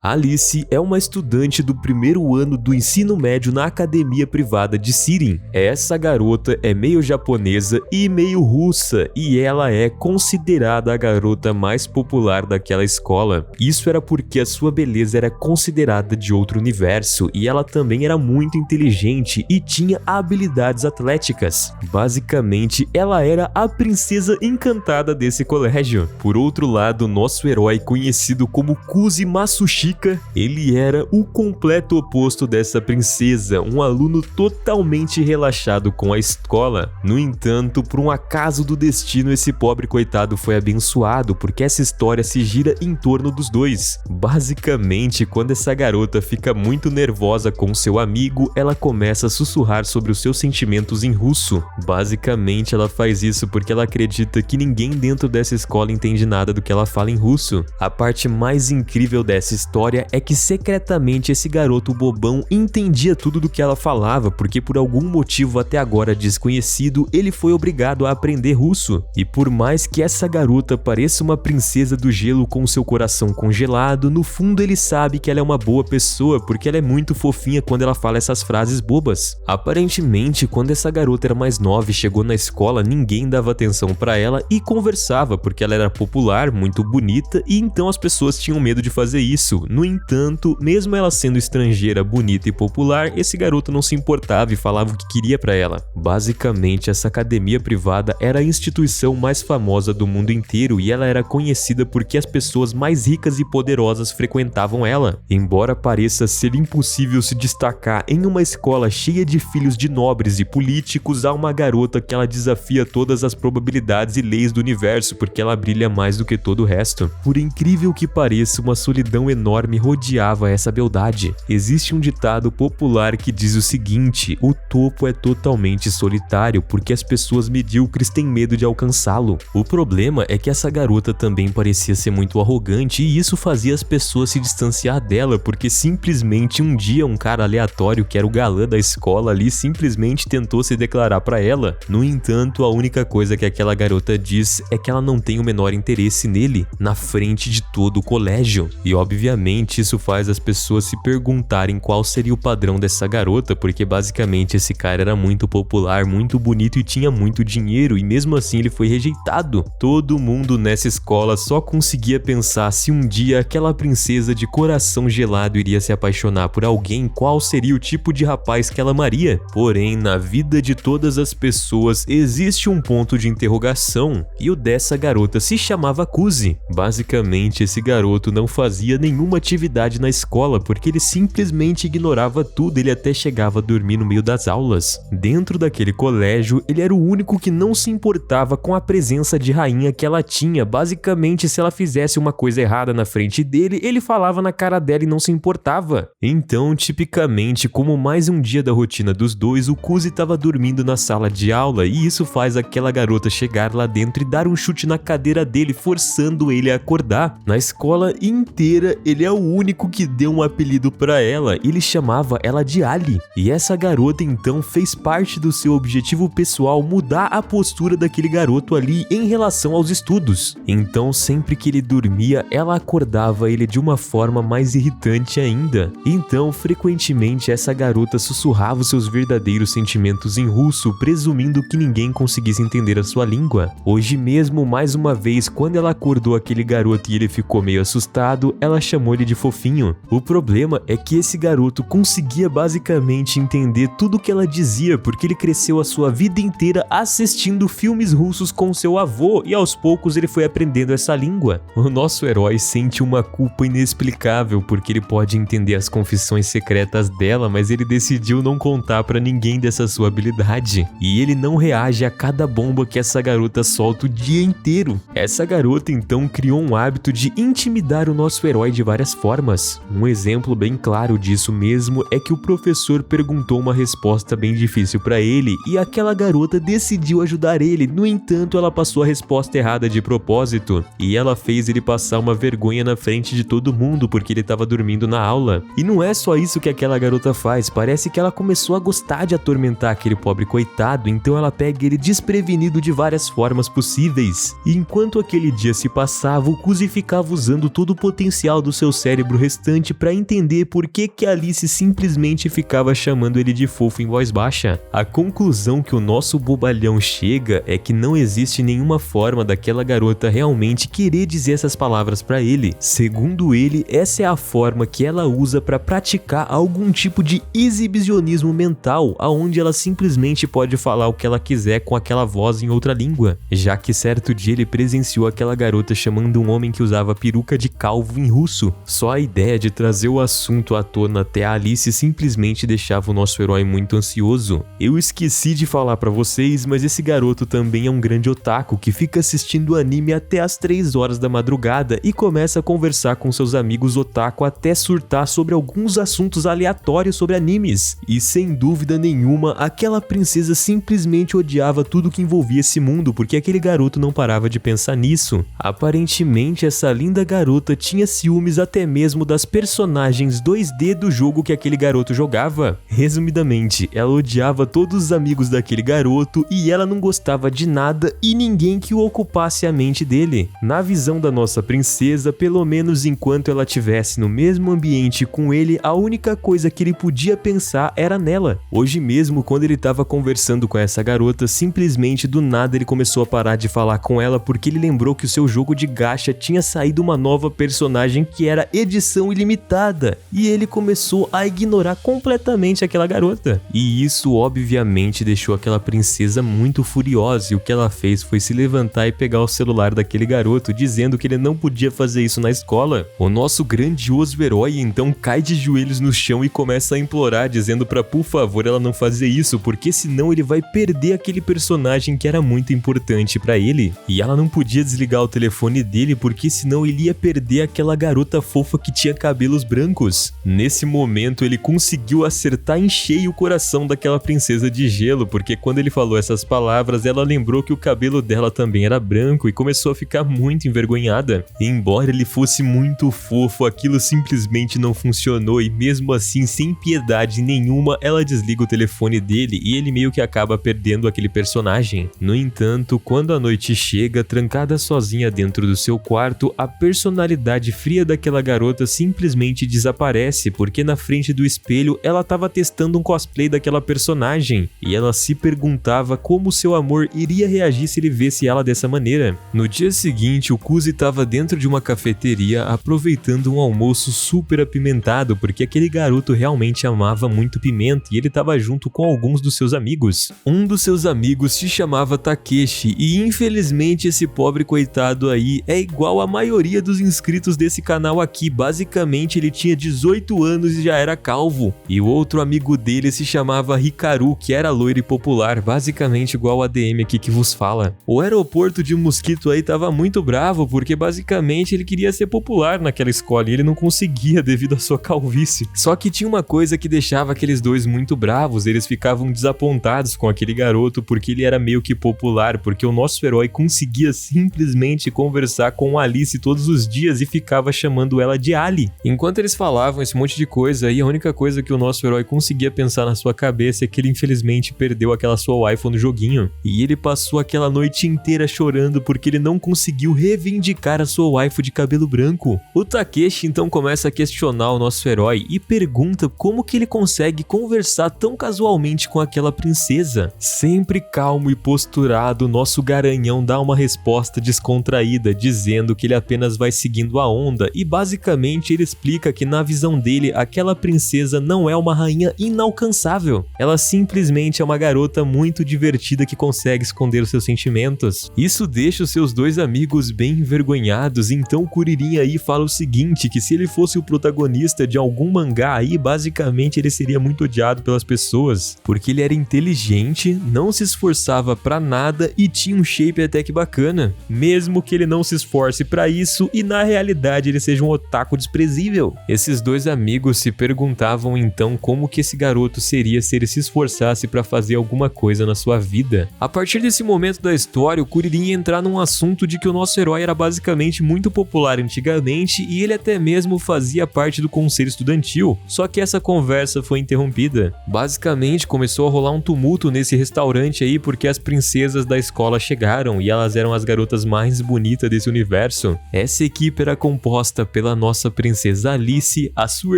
Alice é uma estudante do primeiro ano do ensino médio na academia privada de Sirin. Essa garota é meio japonesa e meio russa e ela é considerada a garota mais popular daquela escola. Isso era porque a sua beleza era considerada de outro universo e ela também era muito inteligente e tinha habilidades atléticas. Basicamente, ela era a princesa encantada desse colégio. Por outro lado, nosso herói, conhecido como Kuzi Matsushika, ele era o completo oposto dessa princesa, um aluno totalmente relaxado com a escola. No entanto, por um acaso do destino, esse pobre coitado foi abençoado, porque essa história se gira em torno dos dois. Basicamente, quando essa garota fica muito nervosa com seu amigo, ela começa a sussurrar sobre os seus sentimentos em russo. Basicamente, ela faz isso porque ela acredita que ninguém dentro dessa escola entende nada do que ela fala em russo. A parte mais incrível dessa história é que secretamente esse garoto bobão entendia tudo do que ela falava, porque por algum motivo até agora desconhecido, ele foi obrigado a aprender russo. E por mais que essa garota pareça uma princesa do gelo com seu coração congelado, no fundo ele sabe que ela é uma boa pessoa, porque ela é muito fofinha quando ela fala essas frases bobas. Aparentemente, quando essa garota era mais nova e chegou na escola, ninguém dava atenção pra ela e conversava, porque ela era popular, muito bonita, e então as pessoas tinham medo de fazer isso. No entanto, mesmo ela sendo estrangeira, bonita e popular, esse garoto não se importava e falava o que queria pra ela. Basicamente, essa academia privada era a instituição mais famosa do mundo inteiro e ela era conhecida porque as pessoas mais ricas e poderosas frequentavam ela. Embora pareça ser impossível se destacar em uma escola cheia de filhos de nobres e políticos, há uma garota que ela desafia todas as probabilidades e leis do universo porque ela brilha mais do que todo o resto. Por incrível que pareça, uma solidão enorme rodeava essa beldade. Existe um ditado popular que diz o seguinte: o topo é totalmente solitário porque as pessoas medíocres têm medo de alcançá-lo. O problema é que essa garota também parecia ser muito arrogante e isso fazia as pessoas se distanciar dela, porque simplesmente um dia um cara aleatório que era o galã da escola ali simplesmente tentou se declarar pra ela. No entanto, a única coisa que aquela garota diz é que ela não tem o menor interesse nele, na frente de todo o colégio. E obviamente isso faz as pessoas se perguntarem qual seria o padrão dessa garota, porque basicamente esse cara era muito popular, muito bonito e tinha muito dinheiro, e mesmo assim ele foi rejeitado. Todo mundo nessa escola só conseguia pensar se um dia aquela princesa de coração gelado iria se apaixonar por alguém, qual seria o tipo de rapaz que ela amaria. Porém, na vida de todas as pessoas existe um ponto de interrogação, e o dessa garota se chamava Kuzi. Basicamente, esse garoto não fazia nenhuma atividade na escola porque ele simplesmente ignorava tudo, ele até chegava a dormir no meio das aulas. Dentro daquele colégio, ele era o único que não se importava com a presença de rainha que ela tinha. Basicamente, se ela fizesse uma coisa errada na frente dele, ele falava na cara dela e não se importava. Então, tipicamente, como mais um dia da rotina dos dois, o Kuzi estava dormindo na sala de aula e isso faz aquela garota chegar lá dentro e dar um chute na cadeira dele, forçando ele a acordar. Na escola inteira, ele é o único que deu um apelido pra ela, ele chamava ela de Ali. E essa garota então fez parte do seu objetivo pessoal mudar a postura daquele garoto ali em relação aos estudos. Então sempre que ele dormia, ela acordava ele de uma forma mais irritante ainda. Então frequentemente essa garota sussurrava os seus verdadeiros sentimentos em russo, presumindo que ninguém conseguisse entender a sua língua. Hoje mesmo, mais uma vez, quando ela acordou aquele garoto e ele ficou meio assustado, ela chamou ele de fofinho. O problema é que esse garoto conseguia basicamente entender tudo que ela dizia, porque ele cresceu a sua vida inteira assistindo filmes russos com seu avô e aos poucos ele foi aprendendo essa língua. O nosso herói sente uma culpa inexplicável porque ele pode entender as confissões secretas dela, mas ele decidiu não contar pra ninguém dessa sua habilidade. E ele não reage a cada bomba que essa garota solta o dia inteiro. Essa garota então criou um hábito de intimidar o nosso herói de várias formas. Um exemplo bem claro disso mesmo é que o professor perguntou uma resposta bem difícil pra ele e aquela garota decidiu ajudar ele. No entanto, ela passou a resposta errada de propósito e ela fez ele passar uma vergonha na frente de todo mundo porque ele estava dormindo na aula. E não é só isso que aquela garota faz, parece que ela começou a gostar de atormentar aquele pobre coitado, então ela pega ele desprevenido de várias formas possíveis. E enquanto aquele dia se passava, o Kuzi ficava usando todo o potencial do seu cérebro restante para entender por que Alice simplesmente ficava chamando ele de fofo em voz baixa. A conclusão que o nosso bobalhão chega é que não existe nenhuma forma daquela garota realmente querer dizer essas palavras para ele. Segundo ele, essa é a forma que ela usa para praticar algum tipo de exibicionismo mental, aonde ela simplesmente pode falar o que ela quiser com aquela voz em outra língua, já que certo dia ele presenciou aquela garota chamando um homem que usava peruca de calvo em russo. Só a ideia de trazer o assunto à tona até a Alice simplesmente deixava o nosso herói muito ansioso. Eu esqueci de falar pra vocês, mas esse garoto também é um grande otaku que fica assistindo anime até as 3 horas da madrugada e começa a conversar com seus amigos otaku até surtar sobre alguns assuntos aleatórios sobre animes. E sem dúvida nenhuma, aquela princesa simplesmente odiava tudo que envolvia esse mundo, porque aquele garoto não parava de pensar nisso. Aparentemente, essa linda garota tinha ciúmes até mesmo das personagens 2D do jogo que aquele garoto jogava. Resumidamente, ela odiava todos os amigos daquele garoto e ela não gostava de nada e ninguém que o ocupasse a mente dele. Na visão da nossa princesa, pelo menos enquanto ela estivesse no mesmo ambiente com ele, a única coisa que ele podia pensar era nela. Hoje mesmo, quando ele estava conversando com essa garota, simplesmente do nada ele começou a parar de falar com ela porque ele lembrou que o seu jogo de gacha tinha saído uma nova personagem que era edição ilimitada e ele começou a ignorar completamente aquela garota. E isso obviamente deixou aquela princesa muito furiosa e o que ela fez foi se levantar e pegar o celular daquele garoto, dizendo que ele não podia fazer isso na escola. O nosso grandioso herói então cai de joelhos no chão e começa a implorar, dizendo pra por favor ela não fazer isso, porque senão ele vai perder aquele personagem que era muito importante pra ele. E ela não podia desligar o telefone dele porque senão ele ia perder aquela garota fofa que tinha cabelos brancos. Nesse momento ele conseguiu acertar em cheio o coração daquela princesa de gelo, porque quando ele falou essas palavras ela lembrou que o cabelo dela também era branco e começou a ficar muito envergonhada. E embora ele fosse muito fofo, aquilo simplesmente não funcionou e mesmo assim, sem piedade nenhuma, ela desliga o telefone dele e ele meio que acaba perdendo aquele personagem. No entanto, quando a noite chega, trancada sozinha dentro do seu quarto, a personalidade fria daquela garota simplesmente desaparece, porque na frente do espelho ela estava testando um cosplay daquela personagem e ela se perguntava como seu amor iria reagir se ele visse ela dessa maneira. No dia seguinte, o Kuzi estava dentro de uma cafeteria aproveitando um almoço super apimentado, porque aquele garoto realmente amava muito pimenta e ele estava junto com alguns dos seus amigos. Um dos seus amigos se chamava Takeshi e infelizmente esse pobre coitado aí é igual a maioria dos inscritos desse canal aqui. Basicamente ele tinha 18 anos e já era calvo. E o outro amigo dele se chamava Hikaru, que era loiro e popular, basicamente igual a ADM aqui que vos fala. O aeroporto de Mosquito aí tava muito bravo porque basicamente ele queria ser popular naquela escola e ele não conseguia devido à sua calvície. Só que tinha uma coisa que deixava aqueles dois muito bravos, eles ficavam desapontados com aquele garoto porque ele era meio que popular, porque o nosso herói conseguia simplesmente conversar com Alice todos os dias e ficava chamando ela de Ali. Enquanto eles falavam esse monte de coisa aí, a única coisa que o nosso herói conseguia pensar na sua cabeça é que ele infelizmente perdeu aquela sua waifu no joguinho. E ele passou aquela noite inteira chorando porque ele não conseguiu reivindicar a sua waifu de cabelo branco. O Takeshi então começa a questionar o nosso herói e pergunta como que ele consegue conversar tão casualmente com aquela princesa. Sempre calmo e posturado, nosso garanhão dá uma resposta descontraída, dizendo que ele apenas vai seguindo a onda e basicamente ele explica que na visão dele aquela princesa não é uma rainha inalcançável, ela simplesmente é uma garota muito divertida que consegue esconder os seus sentimentos. Isso deixa os seus dois amigos bem envergonhados, então o Kuririn aí fala o seguinte, que se ele fosse o protagonista de algum mangá aí, basicamente ele seria muito odiado pelas pessoas, porque ele era inteligente, não se esforçava pra nada e tinha um shape até que bacana, mesmo que ele não se esforce pra isso e na realidade ele seja um otaku desprezível. Esses dois amigos se perguntavam então como que esse garoto seria se ele se esforçasse pra fazer alguma coisa na sua vida. A partir desse momento da história, o Kuririn ia entrar num assunto de que o nosso herói era basicamente muito popular antigamente e ele até mesmo fazia parte do conselho estudantil, só que essa conversa foi interrompida. Basicamente começou a rolar um tumulto nesse restaurante aí porque as princesas da escola chegaram e elas eram as garotas mais bonitas desse universo. Essa equipe era composta pela pela nossa princesa Alice, a sua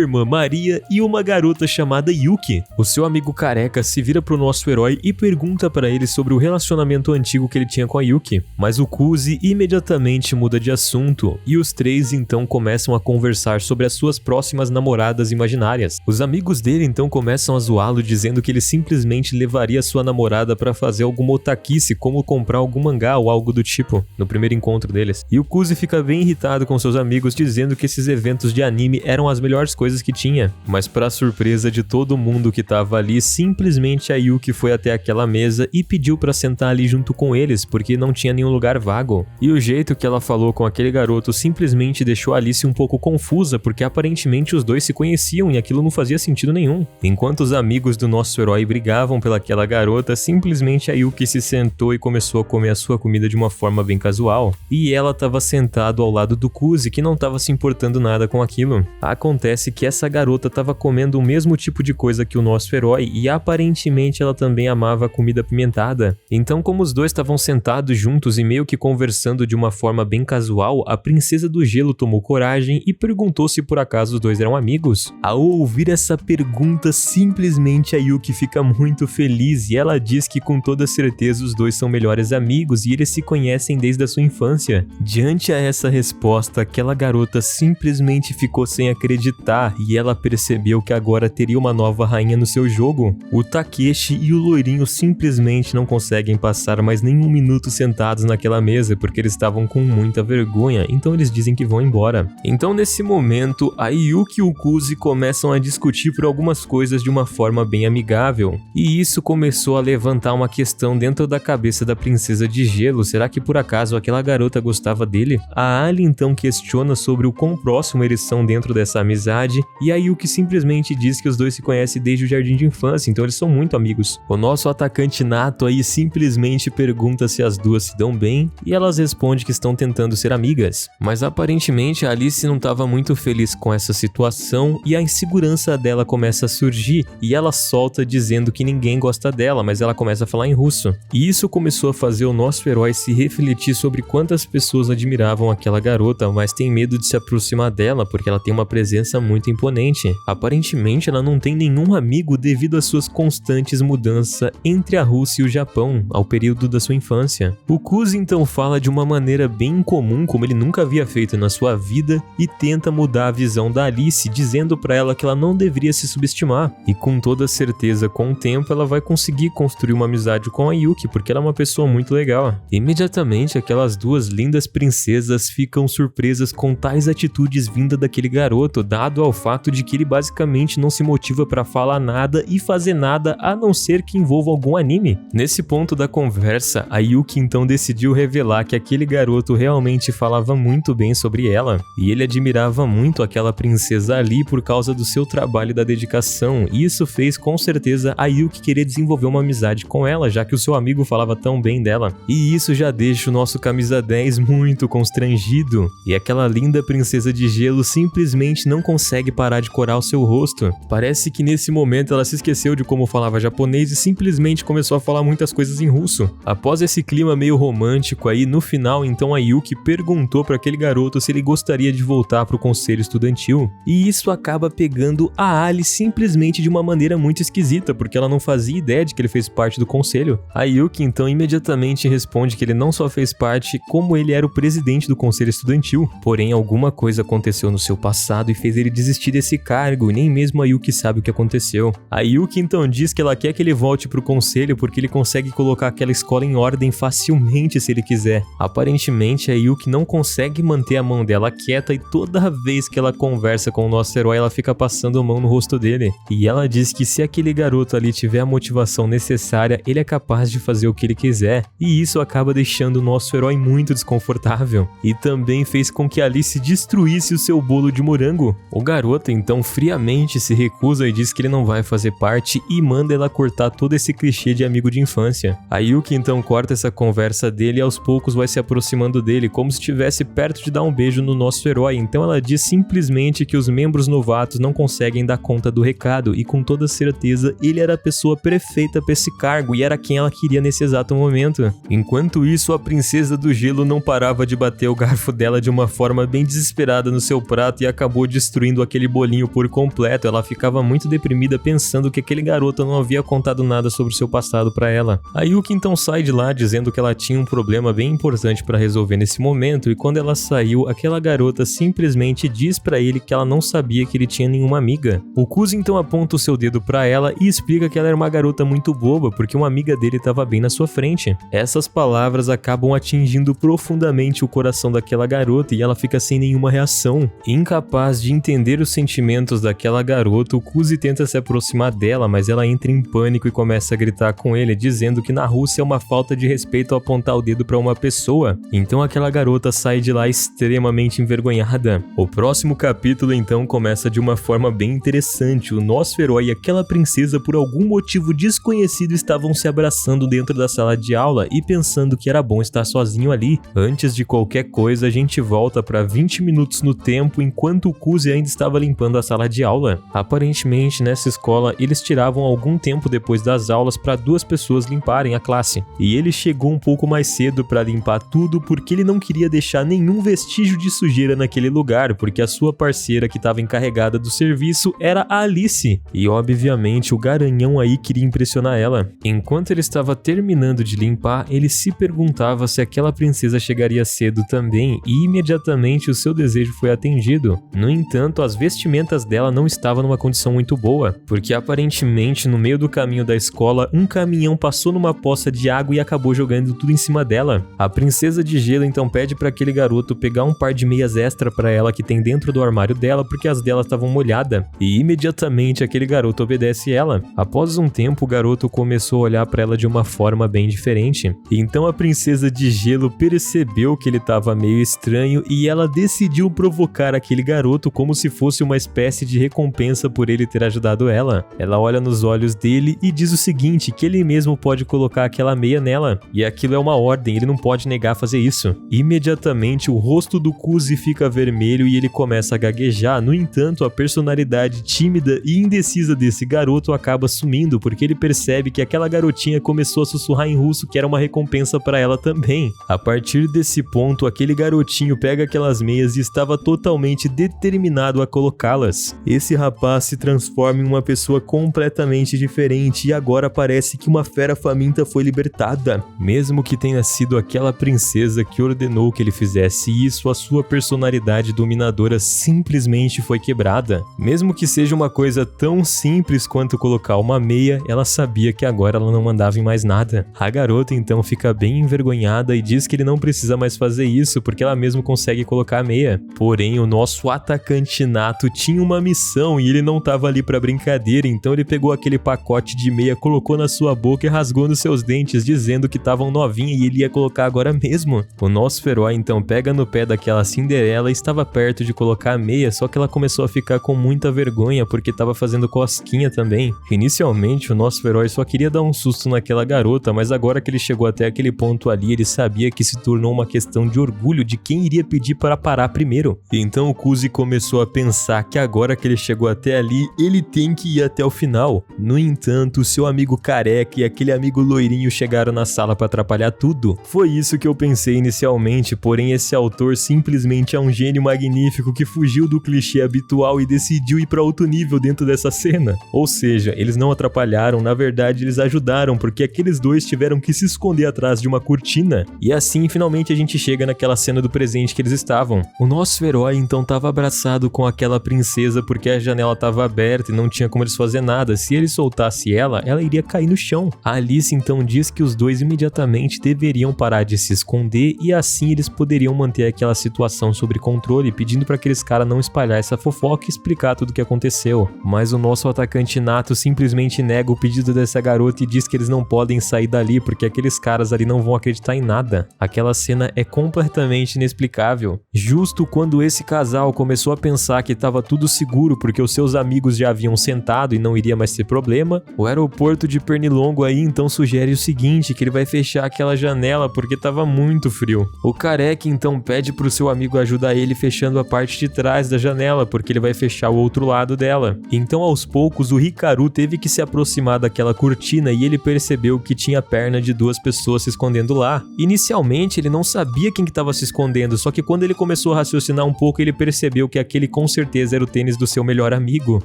irmã Maria e uma garota chamada Yuki. O seu amigo careca se vira pro nosso herói e pergunta para ele sobre o relacionamento antigo que ele tinha com a Yuki, mas o Kuzi imediatamente muda de assunto e os três então começam a conversar sobre as suas próximas namoradas imaginárias. Os amigos dele então começam a zoá-lo dizendo que ele simplesmente levaria sua namorada para fazer alguma otaquice, como comprar algum mangá ou algo do tipo, no primeiro encontro deles. E o Kuzi fica bem irritado com seus amigos dizendo que esses eventos de anime eram as melhores coisas que tinha, mas para surpresa de todo mundo que tava ali, simplesmente a Yuki foi até aquela mesa e pediu para sentar ali junto com eles, porque não tinha nenhum lugar vago. E o jeito que ela falou com aquele garoto simplesmente deixou a Alice um pouco confusa, porque aparentemente os dois se conheciam e aquilo não fazia sentido nenhum. Enquanto os amigos do nosso herói brigavam pelaquela garota, simplesmente a Yuki se sentou e começou a comer a sua comida de uma forma bem casual. E ela estava sentado ao lado do Kuzi, que não estava se importando nada com aquilo. Acontece que essa garota estava comendo o mesmo tipo de coisa que o nosso herói e aparentemente ela também amava comida apimentada. Então, como os dois estavam sentados juntos e meio que conversando de uma forma bem casual, a princesa do gelo tomou coragem e perguntou se por acaso os dois eram amigos. Ao ouvir essa pergunta, simplesmente a Yuki fica muito feliz e ela diz que com toda certeza os dois são melhores amigos e eles se conhecem desde a sua infância. Diante a essa resposta, aquela garota simplesmente ficou sem acreditar e ela percebeu que agora teria uma nova rainha no seu jogo. O Takeshi e o loirinho simplesmente não conseguem passar mais nenhum minuto sentados naquela mesa porque eles estavam com muita vergonha, então eles dizem que vão embora. Então nesse momento, a Yuki e o Kuzi começam a discutir por algumas coisas de uma forma bem amigável, e isso começou a levantar uma questão dentro da cabeça da princesa de gelo. Será que por acaso aquela garota gostava dele? A Ali então questiona sobre o quão próximo eles são dentro dessa amizade, e a Yuki simplesmente diz que os dois se conhecem desde o jardim de infância, então eles são muito amigos. O nosso atacante nato aí simplesmente pergunta se as duas se dão bem, e elas respondem que estão tentando ser amigas. Mas aparentemente a Alice não estava muito feliz com essa situação e a insegurança dela começa a surgir, e ela solta dizendo que ninguém gosta dela, mas ela começa a falar em russo. E isso começou a fazer o nosso herói se refletir sobre quantas pessoas admiravam aquela garota, mas tem medo de se aproximar dela porque ela tem uma presença muito imponente. Aparentemente ela não tem nenhum amigo devido às suas constantes mudanças entre a Rússia e o Japão ao período da sua infância. O Kuzi então fala de uma maneira bem incomum, como ele nunca havia feito na sua vida, e tenta mudar a visão da Alice, dizendo para ela que ela não deveria se subestimar. E com toda certeza, com o tempo, ela vai conseguir construir uma amizade com a Yuki, porque ela é uma pessoa muito legal. Imediatamente, aquelas duas lindas princesas ficam surpresas com tais atitudes vindas daquele garoto, dado ao fato de que ele basicamente não se motiva para falar nada e fazer nada a não ser que envolva algum anime. Nesse ponto da conversa, a Yuki então decidiu revelar que aquele garoto realmente falava muito bem sobre ela, e ele admirava muito aquela princesa ali por causa do seu trabalho e da dedicação, e isso fez com certeza a Yuki querer desenvolver uma amizade com ela, já que o seu amigo falava tão bem dela. E isso já deixa o nosso camisa 10 muito constrangido, e aquela linda princesa de gelo simplesmente não consegue parar de corar o seu rosto. Parece que nesse momento ela se esqueceu de como falava japonês e simplesmente começou a falar muitas coisas em russo. Após esse clima meio romântico aí, no final então a Yuki perguntou para aquele garoto se ele gostaria de voltar pro conselho estudantil, e isso acaba pegando a Ali simplesmente de uma maneira muito esquisita, porque ela não fazia ideia de que ele fez parte do conselho. A Yuki então imediatamente responde que ele não só fez parte, como ele era o presidente do conselho estudantil, porém alguma coisa aconteceu no seu passado e fez ele desistir desse cargo, e nem mesmo a Yuki sabe o que aconteceu. A Yuki então diz que ela quer que ele volte pro conselho porque ele consegue colocar aquela escola em ordem facilmente se ele quiser. Aparentemente a Yuki não consegue manter a mão dela quieta e toda vez que ela conversa com o nosso herói ela fica passando a mão no rosto dele. E ela diz que se aquele garoto ali tiver a motivação necessária, ele é capaz de fazer o que ele quiser. E isso acaba deixando o nosso herói muito desconfortável. E também fez com que Alice destruísse o seu bolo de morango. O garoto então friamente se recusa e diz que ele não vai fazer parte e manda ela cortar todo esse clichê de amigo de infância. A Yuki então corta essa conversa dele e aos poucos vai se aproximando dele, como se estivesse perto de dar um beijo no nosso herói. Então ela diz simplesmente que os membros novatos não conseguem dar conta do recado, e com toda certeza ele era a pessoa perfeita para esse cargo e era quem ela queria nesse exato momento. Enquanto isso, a princesa do gelo não parava de bater o garfo dela de uma forma bem desesperada desesperada no seu prato e acabou destruindo aquele bolinho por completo. Ela ficava muito deprimida pensando que aquele garoto não havia contado nada sobre o seu passado para ela. A Yuki então sai de lá dizendo que ela tinha um problema bem importante para resolver nesse momento, e quando ela saiu, aquela garota simplesmente diz para ele que ela não sabia que ele tinha nenhuma amiga. O Kuzi então aponta o seu dedo para ela e explica que ela era uma garota muito boba porque uma amiga dele estava bem na sua frente. Essas palavras acabam atingindo profundamente o coração daquela garota e ela fica sem nenhuma reação. Incapaz de entender os sentimentos daquela garota, o Kuzi tenta se aproximar dela, mas ela entra em pânico e começa a gritar com ele, dizendo que na Rússia é uma falta de respeito ao apontar o dedo para uma pessoa. Então aquela garota sai de lá extremamente envergonhada. O próximo capítulo então começa de uma forma bem interessante. O nosso herói e aquela princesa, por algum motivo desconhecido, estavam se abraçando dentro da sala de aula e pensando que era bom estar sozinho ali. Antes de qualquer coisa, a gente volta para 20 minutos no tempo, enquanto o Kuzi ainda estava limpando a sala de aula. Aparentemente, nessa escola, eles tiravam algum tempo depois das aulas para duas pessoas limparem a classe. E ele chegou um pouco mais cedo para limpar tudo porque ele não queria deixar nenhum vestígio de sujeira naquele lugar, porque a sua parceira que estava encarregada do serviço era a Alice. E obviamente o garanhão aí queria impressionar ela. Enquanto ele estava terminando de limpar, ele se perguntava se aquela princesa chegaria cedo também, e imediatamente o seu desejo foi atendido. No entanto, as vestimentas dela não estavam numa condição muito boa, porque aparentemente no meio do caminho da escola, um caminhão passou numa poça de água e acabou jogando tudo em cima dela. A princesa de gelo então pede para aquele garoto pegar um par de meias extra para ela que tem dentro do armário dela, porque as dela estavam molhadas, e imediatamente aquele garoto obedece ela. Após um tempo, o garoto começou a olhar para ela de uma forma bem diferente. Então a princesa de gelo percebeu que ele estava meio estranho e ela decidiu provocar aquele garoto como se fosse uma espécie de recompensa por ele ter ajudado ela. Ela olha nos olhos dele e diz o seguinte, que ele mesmo pode colocar aquela meia nela, e aquilo é uma ordem, ele não pode negar a fazer isso. Imediatamente o rosto do Kuzi fica vermelho e ele começa a gaguejar. No entanto, a personalidade tímida e indecisa desse garoto acaba sumindo, porque ele percebe que aquela garotinha começou a sussurrar em russo que era uma recompensa para ela também. A partir desse ponto, aquele garotinho pega aquelas meias e estava totalmente determinado a colocá-las. Esse rapaz se transforma em uma pessoa completamente diferente e agora parece que uma fera faminta foi libertada. Mesmo que tenha sido aquela princesa que ordenou que ele fizesse isso, a sua personalidade dominadora simplesmente foi quebrada. Mesmo que seja uma coisa tão simples quanto colocar uma meia, ela sabia que agora ela não mandava em mais nada. A garota então fica bem envergonhada e diz que ele não precisa mais fazer isso porque ela mesmo consegue colocar a meia. Porém, o nosso atacante nato tinha uma missão e ele não estava ali para brincadeira, então ele pegou aquele pacote de meia, colocou na sua boca e rasgou nos seus dentes, dizendo que estavam novinhas e ele ia colocar agora mesmo. O nosso herói então pega no pé daquela Cinderela e estava perto de colocar a meia, só que ela começou a ficar com muita vergonha porque estava fazendo cosquinha também. Inicialmente, o nosso herói só queria dar um susto naquela garota, mas agora que ele chegou até aquele ponto ali, ele sabia que se tornou uma questão de orgulho de quem iria pedir para parar primeiro. Então o Kuzi começou a pensar que agora que ele chegou até ali, ele tem que ir até o final. No entanto, seu amigo careca e aquele amigo loirinho chegaram na sala para atrapalhar tudo. Foi isso que eu pensei inicialmente, porém esse autor simplesmente é um gênio magnífico que fugiu do clichê habitual e decidiu ir para outro nível dentro dessa cena. Ou seja, eles não atrapalharam, na verdade eles ajudaram, porque aqueles dois tiveram que se esconder atrás de uma cortina. E assim, finalmente a gente chega naquela cena do presente que eles estavam. O nosso herói então estava abraçado com aquela princesa porque a janela estava aberta e não tinha como eles fazer nada. Se ele soltasse ela, ela iria cair no chão. A Alice então diz que os dois imediatamente deveriam parar de se esconder e assim eles poderiam manter aquela situação sob controle, pedindo para aqueles caras não espalhar essa fofoca e explicar tudo o que aconteceu. Mas o nosso atacante nato simplesmente nega o pedido dessa garota e diz que eles não podem sair dali porque aqueles caras ali não vão acreditar em nada. Aquela cena é completamente inexplicável. Justo quando esse casal começou a pensar que estava tudo seguro porque os seus amigos já haviam sentado e não iria mais ter problema, o aeroporto de Pernilongo aí então sugere o seguinte, que ele vai fechar aquela janela porque estava muito frio. O careca então pede pro seu amigo ajudar ele fechando a parte de trás da janela porque ele vai fechar o outro lado dela. Então aos poucos o Hikaru teve que se aproximar daquela cortina e ele percebeu que tinha a perna de duas pessoas se escondendo lá. Inicialmente ele não sabia quem que estava se escondendo, só que quando ele começou a raciocinar um pouco e ele percebeu que aquele com certeza era o tênis do seu melhor amigo.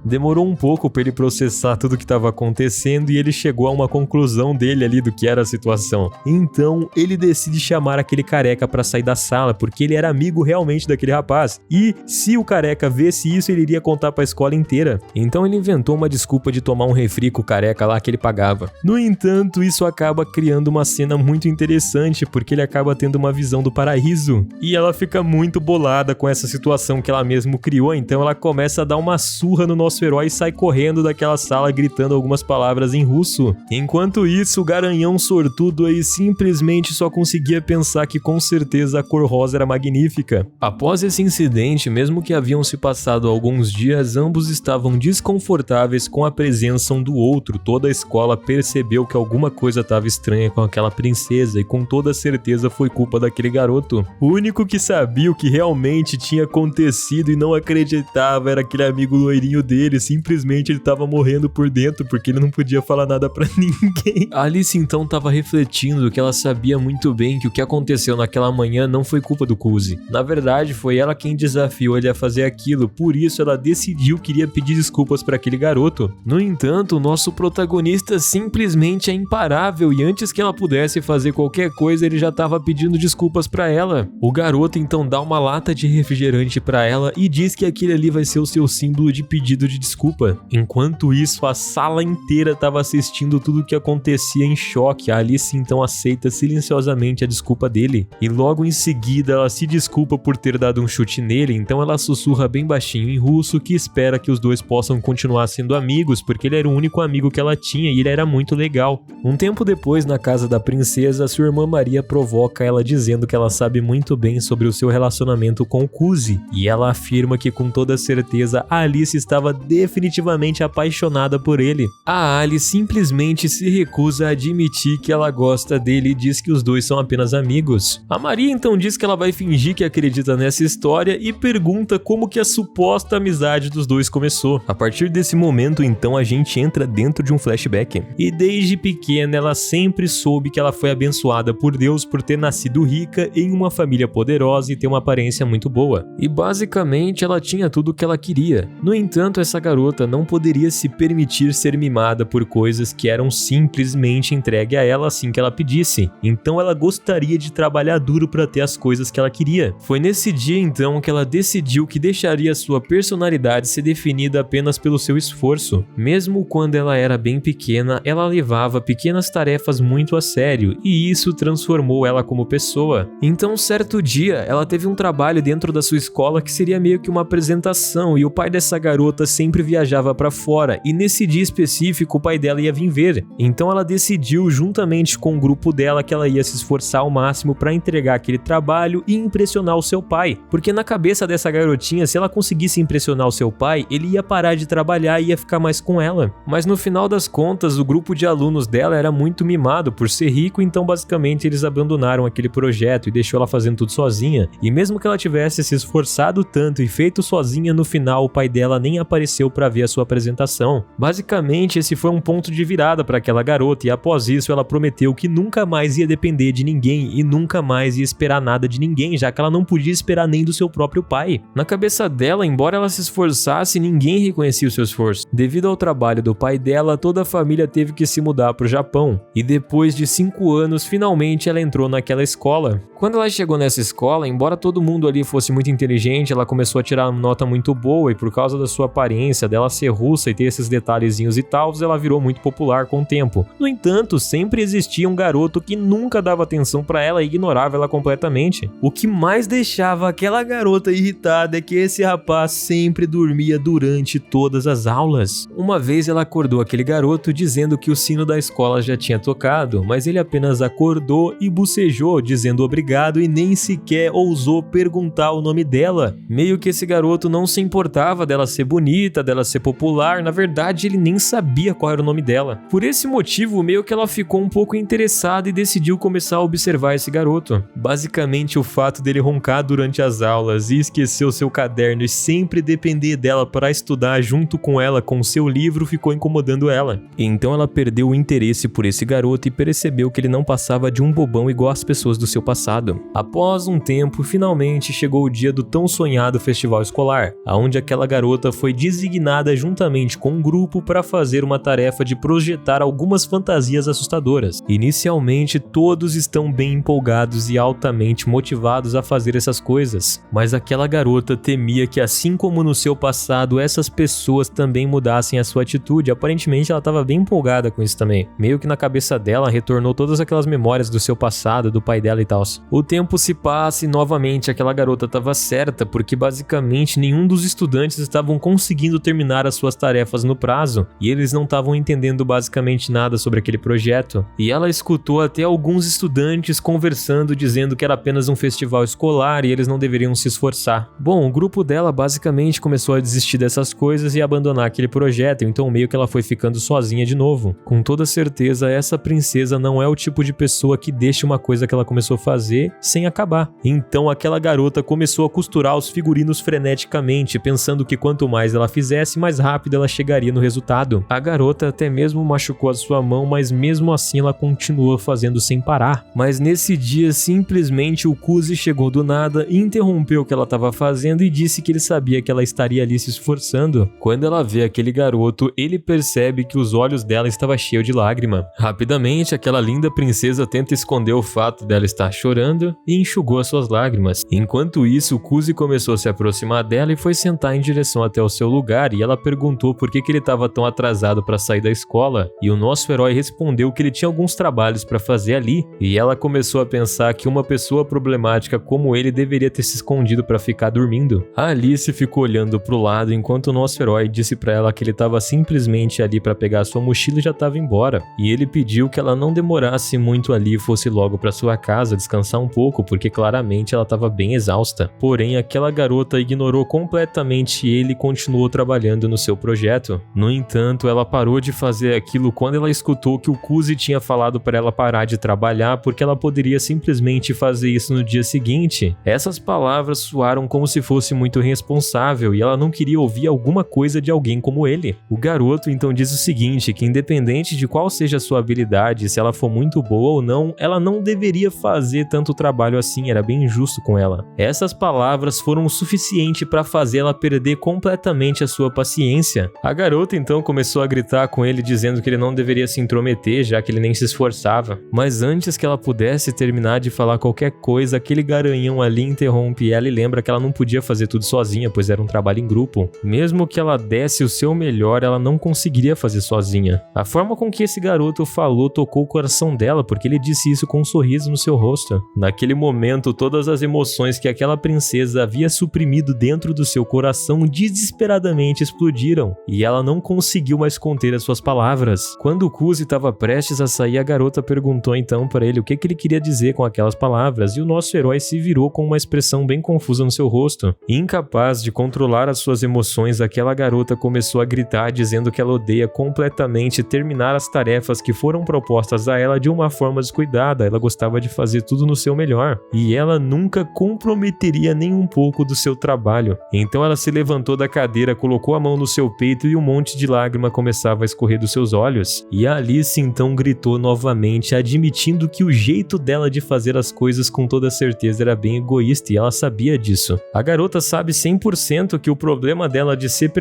Demorou um pouco para ele processar tudo que estava acontecendo e ele chegou a uma conclusão dele ali do que era a situação. Então ele decide chamar aquele careca para sair da sala, porque ele era amigo realmente daquele rapaz. E se o careca visse isso, ele iria contar para a escola inteira. Então ele inventou uma desculpa de tomar um refri com o careca lá que ele pagava. No entanto, isso acaba criando uma cena muito interessante, porque ele acaba tendo uma visão do paraíso. E ela fica muito bolada com essa situação que ela mesmo criou, então ela começa a dar uma surra no nosso herói e sai correndo daquela sala gritando algumas palavras em russo. Enquanto isso, o garanhão sortudo aí simplesmente só conseguia pensar que com certeza a cor rosa era magnífica. Após esse incidente, mesmo que haviam se passado alguns dias, ambos estavam desconfortáveis com a presença um do outro. Toda a escola percebeu que alguma coisa estava estranha com aquela princesa e com toda certeza foi culpa daquele garoto. O único que sabia o que realmente tinha acontecido e não acreditava era aquele amigo loirinho dele. Simplesmente ele estava morrendo por dentro porque ele não podia falar nada pra ninguém. A Alice então estava refletindo que ela sabia muito bem que o que aconteceu naquela manhã não foi culpa do Kuzi. Na verdade, foi ela quem desafiou ele a fazer aquilo, por isso ela decidiu que iria pedir desculpas para aquele garoto. No entanto, o nosso protagonista simplesmente é imparável e antes que ela pudesse fazer qualquer coisa, ele já estava pedindo desculpas para ela. O garoto então dá uma lata de refrigerante para ela e diz que aquele ali vai ser o seu símbolo de pedido de desculpa. Enquanto isso, a sala inteira estava assistindo tudo o que acontecia em choque. A Alice então aceita silenciosamente a desculpa dele e logo em seguida ela se desculpa por ter dado um chute nele, então ela sussurra bem baixinho em russo que espera que os dois possam continuar sendo amigos, porque ele era o único amigo que ela tinha e ele era muito legal. Um tempo depois, na casa da princesa, sua irmã Maria provoca ela dizendo que ela sabe muito bem sobre o seu relacionamento com o Kuzi, e ela afirma que com toda certeza a Alice estava definitivamente apaixonada por ele. A Alice simplesmente se recusa a admitir que ela gosta dele e diz que os dois são apenas amigos. A Maria então diz que ela vai fingir que acredita nessa história e pergunta como que a suposta amizade dos dois começou. A partir desse momento, então, a gente entra dentro de um flashback. E desde pequena, ela sempre soube que ela foi abençoada por Deus por ter nascido rica em uma família poderosa e ter uma aparência muito boa. E basicamente, ela tinha tudo o que ela queria. No entanto, essa garota não poderia se permitir ser mimada por coisas que eram simplesmente entregue a ela assim que ela pedisse. Então, ela gostaria de trabalhar duro para ter as coisas que ela queria. Foi nesse dia, então, que ela decidiu que deixaria sua personalidade ser definida apenas pelo seu esforço. Mesmo quando ela era bem pequena, ela levava pequenas tarefas muito a sério e isso transformou ela como pessoa. Então, certo dia, ela teve um trabalho dentro da sua escola que seria meio que uma apresentação e o pai dessa garota sempre viajava para fora e nesse dia específico o pai dela ia vir ver. Então ela decidiu juntamente com o grupo dela que ela ia se esforçar ao máximo para entregar aquele trabalho e impressionar o seu pai, porque na cabeça dessa garotinha, se ela conseguisse impressionar o seu pai, ele ia parar de trabalhar e ia ficar mais com ela. Mas no final das contas, o grupo de alunos dela era muito mimado por ser rico, então basicamente eles abandonaram aquele projeto e deixou ela fazendo tudo sozinha. E mesmo que ela tivesse se esforçado tanto e feito sozinha, no final o pai dela nem apareceu para ver a sua apresentação. Basicamente, esse foi um ponto de virada para aquela garota e após isso ela prometeu que nunca mais ia depender de ninguém e nunca mais ia esperar nada de ninguém, já que ela não podia esperar nem do seu próprio pai. Na cabeça dela, embora ela se esforçasse, ninguém reconhecia o seu esforço. Devido ao trabalho do pai dela, toda a família teve que se mudar para o Japão. E depois de 5 anos, finalmente ela entrou naquela escola. Quando ela chegou nessa escola, embora todo mundo ali fosse muito inteligente, ela começou a tirar nota muito boa e por causa da sua aparência, dela ser russa e ter esses detalhezinhos e tal, ela virou muito popular com o tempo. No entanto, sempre existia um garoto que nunca dava atenção para ela e ignorava ela completamente. O que mais deixava aquela garota irritada é que esse rapaz sempre dormia durante todas as aulas. Uma vez ela acordou aquele garoto dizendo que o sino da escola já tinha tocado, mas ele apenas acordou e bocejou dizendo obrigado e nem sequer ousou perguntar o nome dela. Meio que esse garoto não se importava dela ser bonita, dela ser popular, na verdade ele nem sabia qual era o nome dela. Por esse motivo, meio que ela ficou um pouco interessada e decidiu começar a observar esse garoto. Basicamente o fato dele roncar durante as aulas e esquecer o seu caderno e sempre depender dela para estudar junto com ela com o seu livro ficou incomodando ela. Então ela perdeu o interesse por esse garoto e percebeu que ele não passava de um bobão igual às pessoas do seu passado. Após um tempo, finalmente finalmente chegou o dia do tão sonhado festival escolar, onde aquela garota foi designada juntamente com um grupo para fazer uma tarefa de projetar algumas fantasias assustadoras. Inicialmente, todos estão bem empolgados e altamente motivados a fazer essas coisas, mas aquela garota temia que, assim como no seu passado, essas pessoas também mudassem a sua atitude. Aparentemente ela estava bem empolgada com isso também. Meio que na cabeça dela retornou todas aquelas memórias do seu passado, do pai dela e tal. O tempo se passa e novamente aquela garota estava certa, porque basicamente nenhum dos estudantes estavam conseguindo terminar as suas tarefas no prazo e eles não estavam entendendo basicamente nada sobre aquele projeto. E ela escutou até alguns estudantes conversando, dizendo que era apenas um festival escolar e eles não deveriam se esforçar. Bom, o grupo dela basicamente começou a desistir dessas coisas e abandonar aquele projeto, então meio que ela foi ficando sozinha de novo. Com toda certeza, essa princesa não é o tipo de pessoa que deixa uma coisa que ela começou a fazer sem acabar. Então aquela garota começou a costurar os figurinos freneticamente, pensando que quanto mais ela fizesse, mais rápido ela chegaria no resultado. A garota até mesmo machucou a sua mão, mas mesmo assim ela continuou fazendo sem parar. Mas nesse dia, simplesmente o Kuzi chegou do nada, interrompeu o que ela estava fazendo e disse que ele sabia que ela estaria ali se esforçando. Quando ela vê aquele garoto, ele percebe que os olhos dela estavam cheios de lágrima. Rapidamente, aquela linda princesa tenta esconder o fato dela estar chorando e enxugou as suas lágrimas. Enquanto isso, o Kuzi começou a se aproximar dela e foi sentar em direção até o seu lugar, e ela perguntou por que ele estava tão atrasado para sair da escola, e o nosso herói respondeu que ele tinha alguns trabalhos para fazer ali, e ela começou a pensar que uma pessoa problemática como ele deveria ter se escondido para ficar dormindo. A Alice ficou olhando pro lado enquanto o nosso herói disse para ela que ele estava simplesmente ali para pegar sua mochila e já estava embora, e ele pediu que ela não demorasse muito ali e fosse logo para sua casa descansar um pouco, porque claramente ela estava bem exausta. Porém, aquela garota ignorou completamente ele e continuou trabalhando no seu projeto. No entanto, ela parou de fazer aquilo quando ela escutou que o Kuzi tinha falado para ela parar de trabalhar porque ela poderia simplesmente fazer isso no dia seguinte. Essas palavras soaram como se fosse muito irresponsável e ela não queria ouvir alguma coisa de alguém como ele. O garoto então diz o seguinte, que independente de qual seja a sua habilidade, se ela for muito boa ou não, ela não deveria fazer tanto trabalho assim, era bem injusto com ela. Essas palavras foram o suficiente para fazer ela perder completamente a sua paciência. A garota então começou a gritar com ele dizendo que ele não deveria se intrometer, já que ele nem se esforçava. Mas antes que ela pudesse terminar de falar qualquer coisa, aquele garanhão ali interrompe ela e lembra que ela não podia fazer tudo sozinha, pois era um trabalho em grupo. Mesmo que ela desse o seu melhor, ela não conseguiria fazer sozinha. A forma com que esse garoto falou tocou o coração dela, porque ele disse isso com um sorriso no seu rosto. Naquele momento, todas as emoções que aquela princesa havia suprimido dentro do seu coração desesperadamente explodiram, e ela não conseguiu mais conter as suas palavras. Quando o Kuzi estava prestes a sair, a garota perguntou então para ele o que ele queria dizer com aquelas palavras, e o nosso herói se virou com uma expressão bem confusa no seu rosto. Incapaz de controlar as suas emoções, aquela garota começou a gritar dizendo que ela odeia completamente terminar as tarefas que foram propostas a ela de uma forma descuidada. Ela gostava de fazer tudo no seu melhor, e ela nunca comprometeria nem um pouco do seu trabalho. Então ela se levantou da cadeira, colocou a mão no seu peito e um monte de lágrima começava a escorrer dos seus olhos. E a Alice então gritou novamente, admitindo que o jeito dela de fazer as coisas com toda certeza era bem egoísta, e ela sabia disso. A garota sabe 100% que o problema dela de ser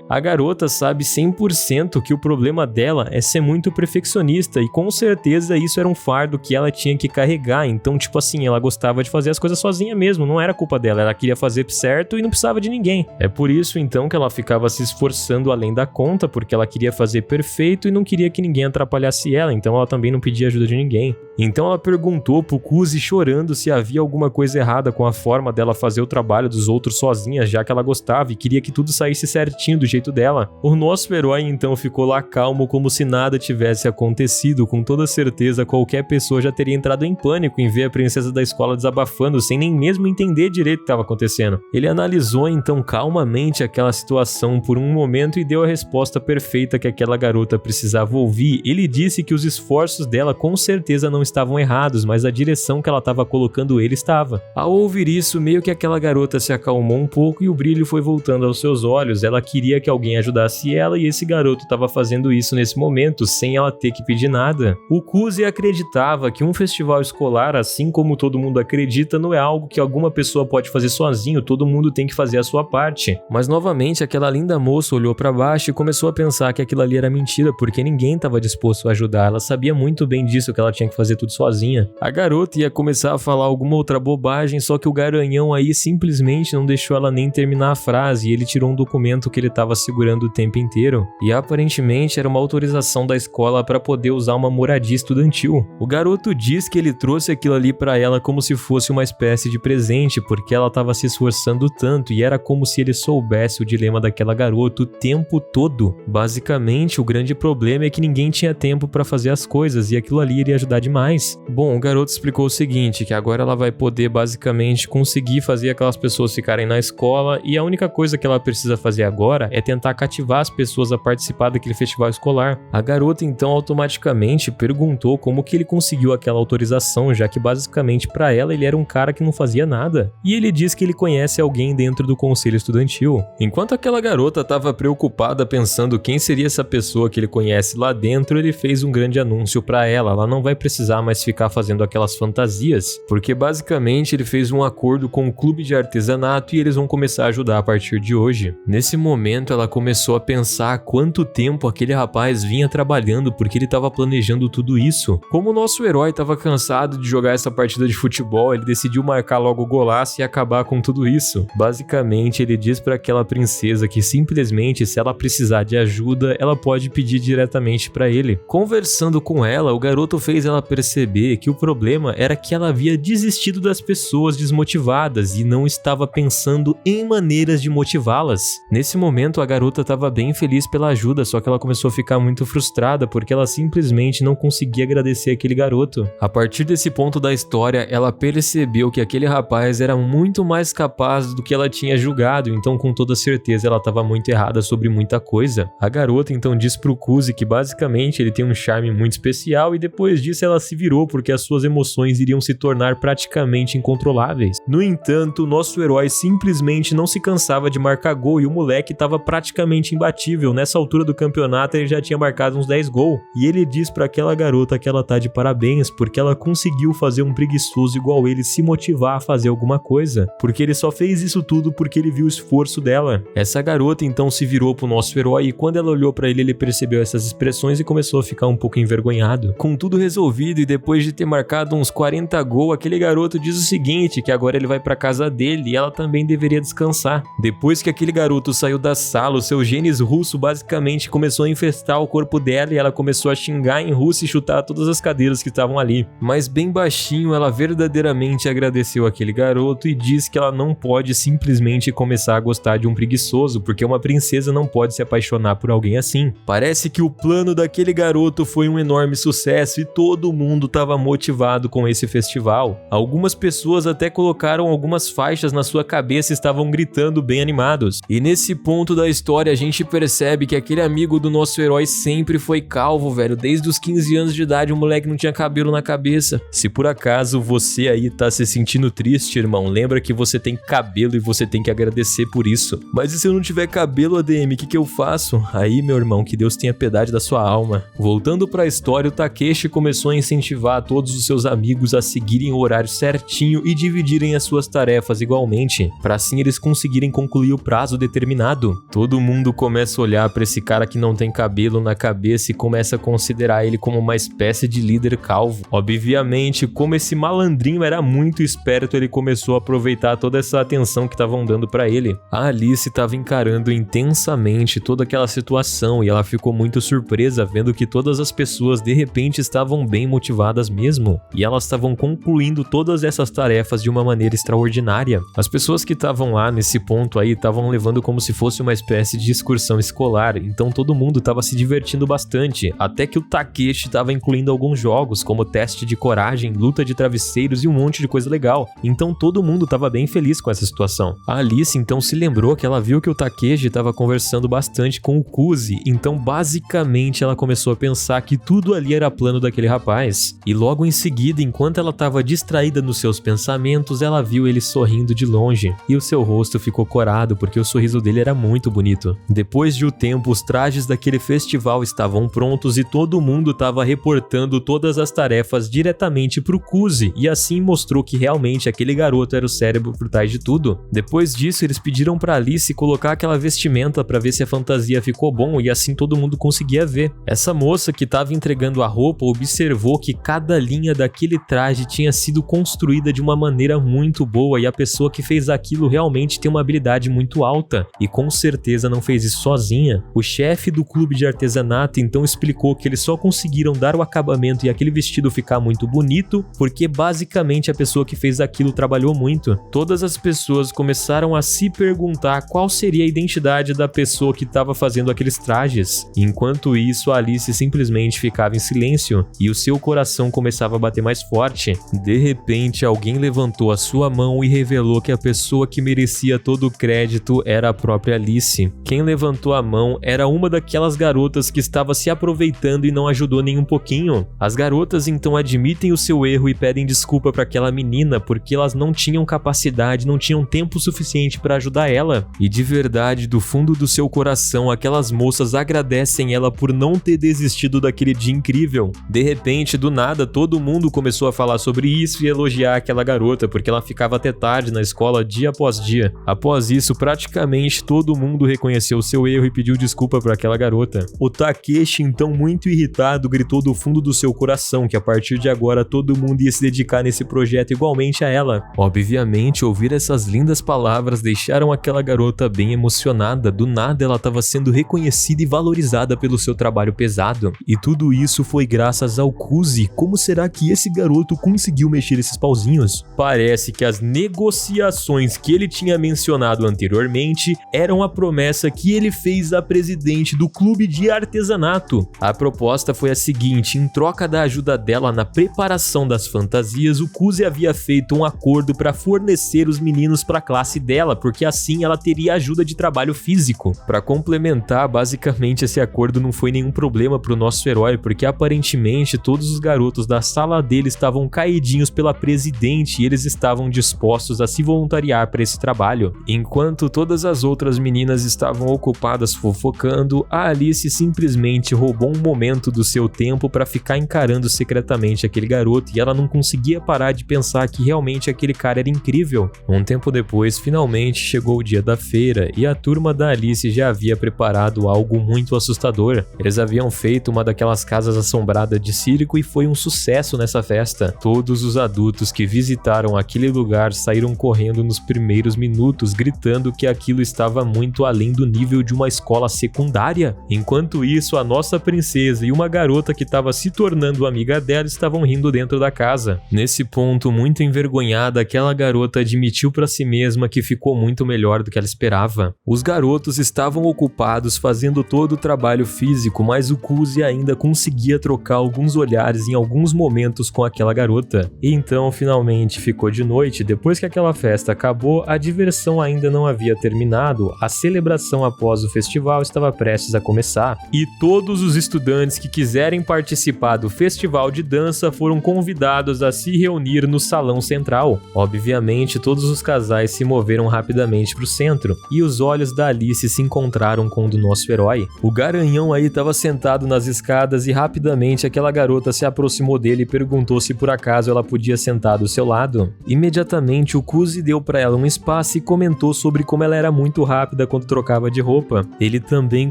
A garota sabe 100% que o problema dela é ser muito perfeccionista, e com certeza isso era um fardo que ela tinha que carregar. Então, tipo assim, ela gostava de fazer as coisas sozinha mesmo, não era culpa dela, ela queria fazer certo e não precisava de ninguém. É por isso então que ela ficava se esforçando além da conta, porque ela queria fazer perfeito e não queria que ninguém atrapalhasse ela, então ela também não pedia ajuda de ninguém. Então ela perguntou pro Kuzi chorando se havia alguma coisa errada com a forma dela fazer o trabalho dos outros sozinha, já que ela gostava e queria que tudo saísse certinho do jeito dela. O nosso herói então ficou lá calmo, como se nada tivesse acontecido. Com toda certeza qualquer pessoa já teria entrado em pânico em ver a princesa da escola desabafando sem nem mesmo entender direito o que estava acontecendo. Ele analisou então calmamente aquela situação por um momento e deu a resposta perfeita que aquela garota precisava ouvir. Ele disse que os esforços dela com certeza não estavam errados, mas a direção que ela estava colocando ele estava. Ao ouvir isso, meio que aquela garota se acalmou um pouco e o brilho foi voltando aos seus olhos. Ela queria que alguém ajudasse ela e esse garoto estava fazendo isso nesse momento, sem ela ter que pedir nada. O Kuzi acreditava que um festival escolar, assim como todo mundo acredita, não é algo que alguma pessoa pode fazer sozinho, todo mundo tem que fazer a sua parte. Mas novamente aquela linda moça olhou pra baixo e começou a pensar que aquilo ali era mentira, porque ninguém estava disposto a ajudar. Ela sabia muito bem disso, que ela tinha que fazer tudo sozinha. A garota ia começar a falar alguma outra bobagem, só que o garanhão aí simplesmente não deixou ela nem terminar a frase, e ele tirou um documento que ele estava segurando o tempo inteiro. E aparentemente era uma autorização da escola para poder usar uma moradia estudantil. O garoto diz que ele trouxe aquilo ali para ela como se fosse uma espécie de presente, porque ela estava se esforçando tanto e era como se ele soubesse o dilema daquela garota o tempo todo. Basicamente, o grande problema é que ninguém tinha tempo para fazer as coisas e aquilo ali iria ajudar demais. Bom, o garoto explicou o seguinte, que agora ela vai poder basicamente conseguir fazer aquelas pessoas ficarem na escola e a única coisa que ela precisa fazer agora é tentar cativar as pessoas a participar daquele festival escolar. A garota então automaticamente perguntou como que ele conseguiu aquela autorização, já que basicamente para ela ele era um cara que não fazia nada. E ele diz que ele conhece alguém dentro do conselho estudantil. Enquanto aquela garota estava preocupada pensando quem seria essa pessoa que ele conhece lá dentro, ele fez um grande anúncio para ela. Ela não vai precisar mais ficar fazendo aquelas fantasias, porque basicamente ele fez um acordo com o clube de artesanato e eles vão começar a ajudar a partir de hoje. Nesse momento ela começou a pensar quanto tempo aquele rapaz vinha trabalhando, porque ele estava planejando tudo isso. Como o nosso herói estava cansado de jogar essa partida de futebol, ele decidiu marcar logo o golaço e acabar com tudo isso. Basicamente ele diz para aquela princesa que simplesmente se ela precisar de ajuda, ela pode pedir diretamente para ele. Conversando com ela, o garoto fez ela perceber que o problema era que ela havia desistido das pessoas desmotivadas e não estava pensando em maneiras de motivá-las. Nesse momento a garota estava bem feliz pela ajuda, só que ela começou a ficar muito frustrada porque ela simplesmente não conseguia agradecer aquele garoto. A partir desse ponto da história, ela percebeu que aquele rapaz era muito mais capaz do que ela tinha julgado, então com toda certeza ela estava muito errada sobre muita coisa. A garota então diz pro Kuzi que basicamente ele tem um charme muito especial e depois disso ela se virou porque as suas emoções iriam se tornar praticamente incontroláveis. No entanto, nosso herói simplesmente não se cansava de marcar gol e o moleque estava praticamente imbatível. Nessa altura do campeonato ele já tinha marcado uns 10 gols. E ele diz para aquela garota que ela tá de parabéns porque ela conseguiu fazer um preguiçoso igual ele se motivar a fazer alguma coisa, porque ele só fez isso tudo porque ele viu o esforço dela. Essa garota então se virou pro nosso herói e quando ela olhou para ele, ele percebeu essas expressões e começou a ficar um pouco envergonhado. Com tudo resolvido e depois de ter marcado uns 40 gols, aquele garoto diz o seguinte, que agora ele vai pra casa dele e ela também deveria descansar. Depois que aquele garoto saiu da sala, o seu genes russo basicamente começou a infestar o corpo dela e ela começou a xingar em russo e chutar todas as cadeiras que estavam ali. Mas bem baixinho, ela verdadeiramente agradeceu aquele garoto e disse que ela não pode simplesmente começar a gostar de um preguiçoso, porque uma princesa não pode se apaixonar por alguém assim. Parece que o plano daquele garoto foi um enorme sucesso e todo mundo estava motivado com esse festival. Algumas pessoas até colocaram algumas faixas na sua cabeça e estavam gritando bem animados. E nesse ponto da história a gente percebe que aquele amigo do nosso herói sempre foi calvo, velho. Desde os 15 anos de idade o moleque não tinha cabelo na cabeça. Se por acaso você aí tá se sentindo triste, irmão, lembra que você tem cabelo e você tem que agradecer por isso. Mas e se eu não tiver cabelo, ADM, o que eu faço? Aí, meu irmão, que Deus tenha piedade da sua alma. Voltando pra história, o Takeshi começou a incentivar todos os seus amigos a seguirem o horário certinho e dividirem as suas tarefas igualmente, para assim eles conseguirem concluir o prazo determinado. Todo mundo começa a olhar para esse cara que não tem cabelo na cabeça e começa a considerar ele como uma espécie de líder calvo. Obviamente, como esse malandrinho era muito esperto, ele começou a aproveitar toda essa atenção que estavam dando para ele. A Alice estava encarando intensamente toda aquela situação e ela ficou muito surpresa vendo que todas as pessoas de repente estavam bem motivadas mesmo, e elas estavam concluindo todas essas tarefas de uma maneira extraordinária. As pessoas que estavam lá nesse ponto aí estavam levando como se fosse uma espécie de excursão escolar, então todo mundo estava se divertindo bastante, até que o Takeshi estava incluindo alguns jogos como teste de coragem, luta de travesseiros e um monte de coisa legal, então todo mundo estava bem feliz com essa situação. A Alice então se lembrou que ela viu que o Takeshi estava conversando bastante com o Kuzi, então basicamente ela começou a pensar que tudo ali era plano daquele rapaz. E logo em seguida, enquanto ela estava distraída nos seus pensamentos, ela viu ele sorrindo de longe e o seu rosto ficou corado porque o sorriso dele era muito bonito. Depois de um tempo, os trajes daquele festival estavam prontos e todo mundo estava reportando todas as tarefas diretamente pro Kuzi, e assim mostrou que realmente aquele garoto era o cérebro por trás de tudo. Depois disso, eles pediram pra Alice colocar aquela vestimenta pra ver se a fantasia ficou bom e assim todo mundo conseguia ver. Essa moça que estava entregando a roupa observou que cada linha daquele traje tinha sido construída de uma maneira muito boa e a pessoa que fez aquilo realmente tem uma habilidade muito alta e com certeza não fez isso sozinha. O chefe do clube de artesanato então explicou que eles só conseguiram dar o acabamento e aquele vestido ficar muito bonito porque basicamente a pessoa que fez aquilo trabalhou muito. Todas as pessoas começaram a se perguntar qual seria a identidade da pessoa que estava fazendo aqueles trajes. Enquanto isso, a Alice simplesmente ficava em silêncio e o seu coração começava a bater mais forte. De repente, alguém levantou a sua mão e revelou que a pessoa que merecia todo o crédito era a própria Alice. Quem levantou a mão era uma daquelas garotas que estava se aproveitando e não ajudou nem um pouquinho. As garotas então admitem o seu erro e pedem desculpa para aquela menina porque elas não tinham capacidade, não tinham tempo suficiente para ajudar ela. E de verdade, do fundo do seu coração, aquelas moças agradecem ela por não ter desistido daquele dia incrível. De repente, do nada, todo mundo começou a falar sobre isso e elogiar aquela garota porque ela ficava até tarde na escola dia após dia. Após isso, praticamente todo mundo reconheceu o seu erro e pediu desculpa para aquela garota. O Takeshi, então muito irritado, gritou do fundo do seu coração que a partir de agora todo mundo ia se dedicar nesse projeto igualmente a ela. Obviamente, ouvir essas lindas palavras deixaram aquela garota bem emocionada. Do nada ela estava sendo reconhecida e valorizada pelo seu trabalho pesado. E tudo isso foi graças ao Kuzi. Como será que esse garoto conseguiu mexer esses pauzinhos? Parece que as negociações que ele tinha mencionado anteriormente eram a promessa que ele fez à presidente do clube de artesanato. A proposta foi a seguinte: em troca da ajuda dela na preparação das fantasias, o Kuzi havia feito um acordo para fornecer os meninos para a classe dela, porque assim ela teria ajuda de trabalho físico. Para complementar, basicamente esse acordo não foi nenhum problema para o nosso herói, porque aparentemente todos os garotos da sala dele estavam caidinhos pela presidente e eles estavam dispostos a se voluntariar para esse trabalho. Enquanto todas as outras meninas estavam ocupadas fofocando, a Alice simplesmente roubou um momento do seu tempo para ficar encarando secretamente aquele garoto e ela não conseguia parar de pensar que realmente aquele cara era incrível. Um tempo depois, finalmente chegou o dia da feira e a turma da Alice já havia preparado algo muito assustador. Eles haviam feito uma daquelas casas assombradas de circo e foi um sucesso nessa festa. Todos os adultos que visitaram aquele lugar saíram correndo nos primeiros minutos, gritando que aquilo estava muito além do nível de uma escola secundária. Enquanto isso, a nossa princesa e uma garota que estava se tornando amiga dela estavam rindo dentro da casa. Nesse ponto, muito envergonhada, aquela garota admitiu para si mesma que ficou muito melhor do que ela esperava. Os garotos estavam ocupados fazendo todo o trabalho físico, mas o Kuzi ainda conseguia trocar alguns olhares em alguns momentos com aquela garota. E então, finalmente, ficou de noite. Depois que aquela festa acabou, a diversão ainda não havia terminado, a celebração após o festival estava prestes a começar. E todos os estudantes que quiserem participar do festival de dança foram convidados a se reunir no salão central. Obviamente, todos os casais se moveram rapidamente para o centro, e os olhos da Alice se encontraram com o do nosso herói. O garanhão aí estava sentado nas escadas e rapidamente aquela garota se aproximou dele e perguntou se por acaso ela podia sentar do seu lado. Imediatamente o Kuzi deu para ela um espaço e comentou sobre como ela era muito rápida quando trocava de roupa. Ele também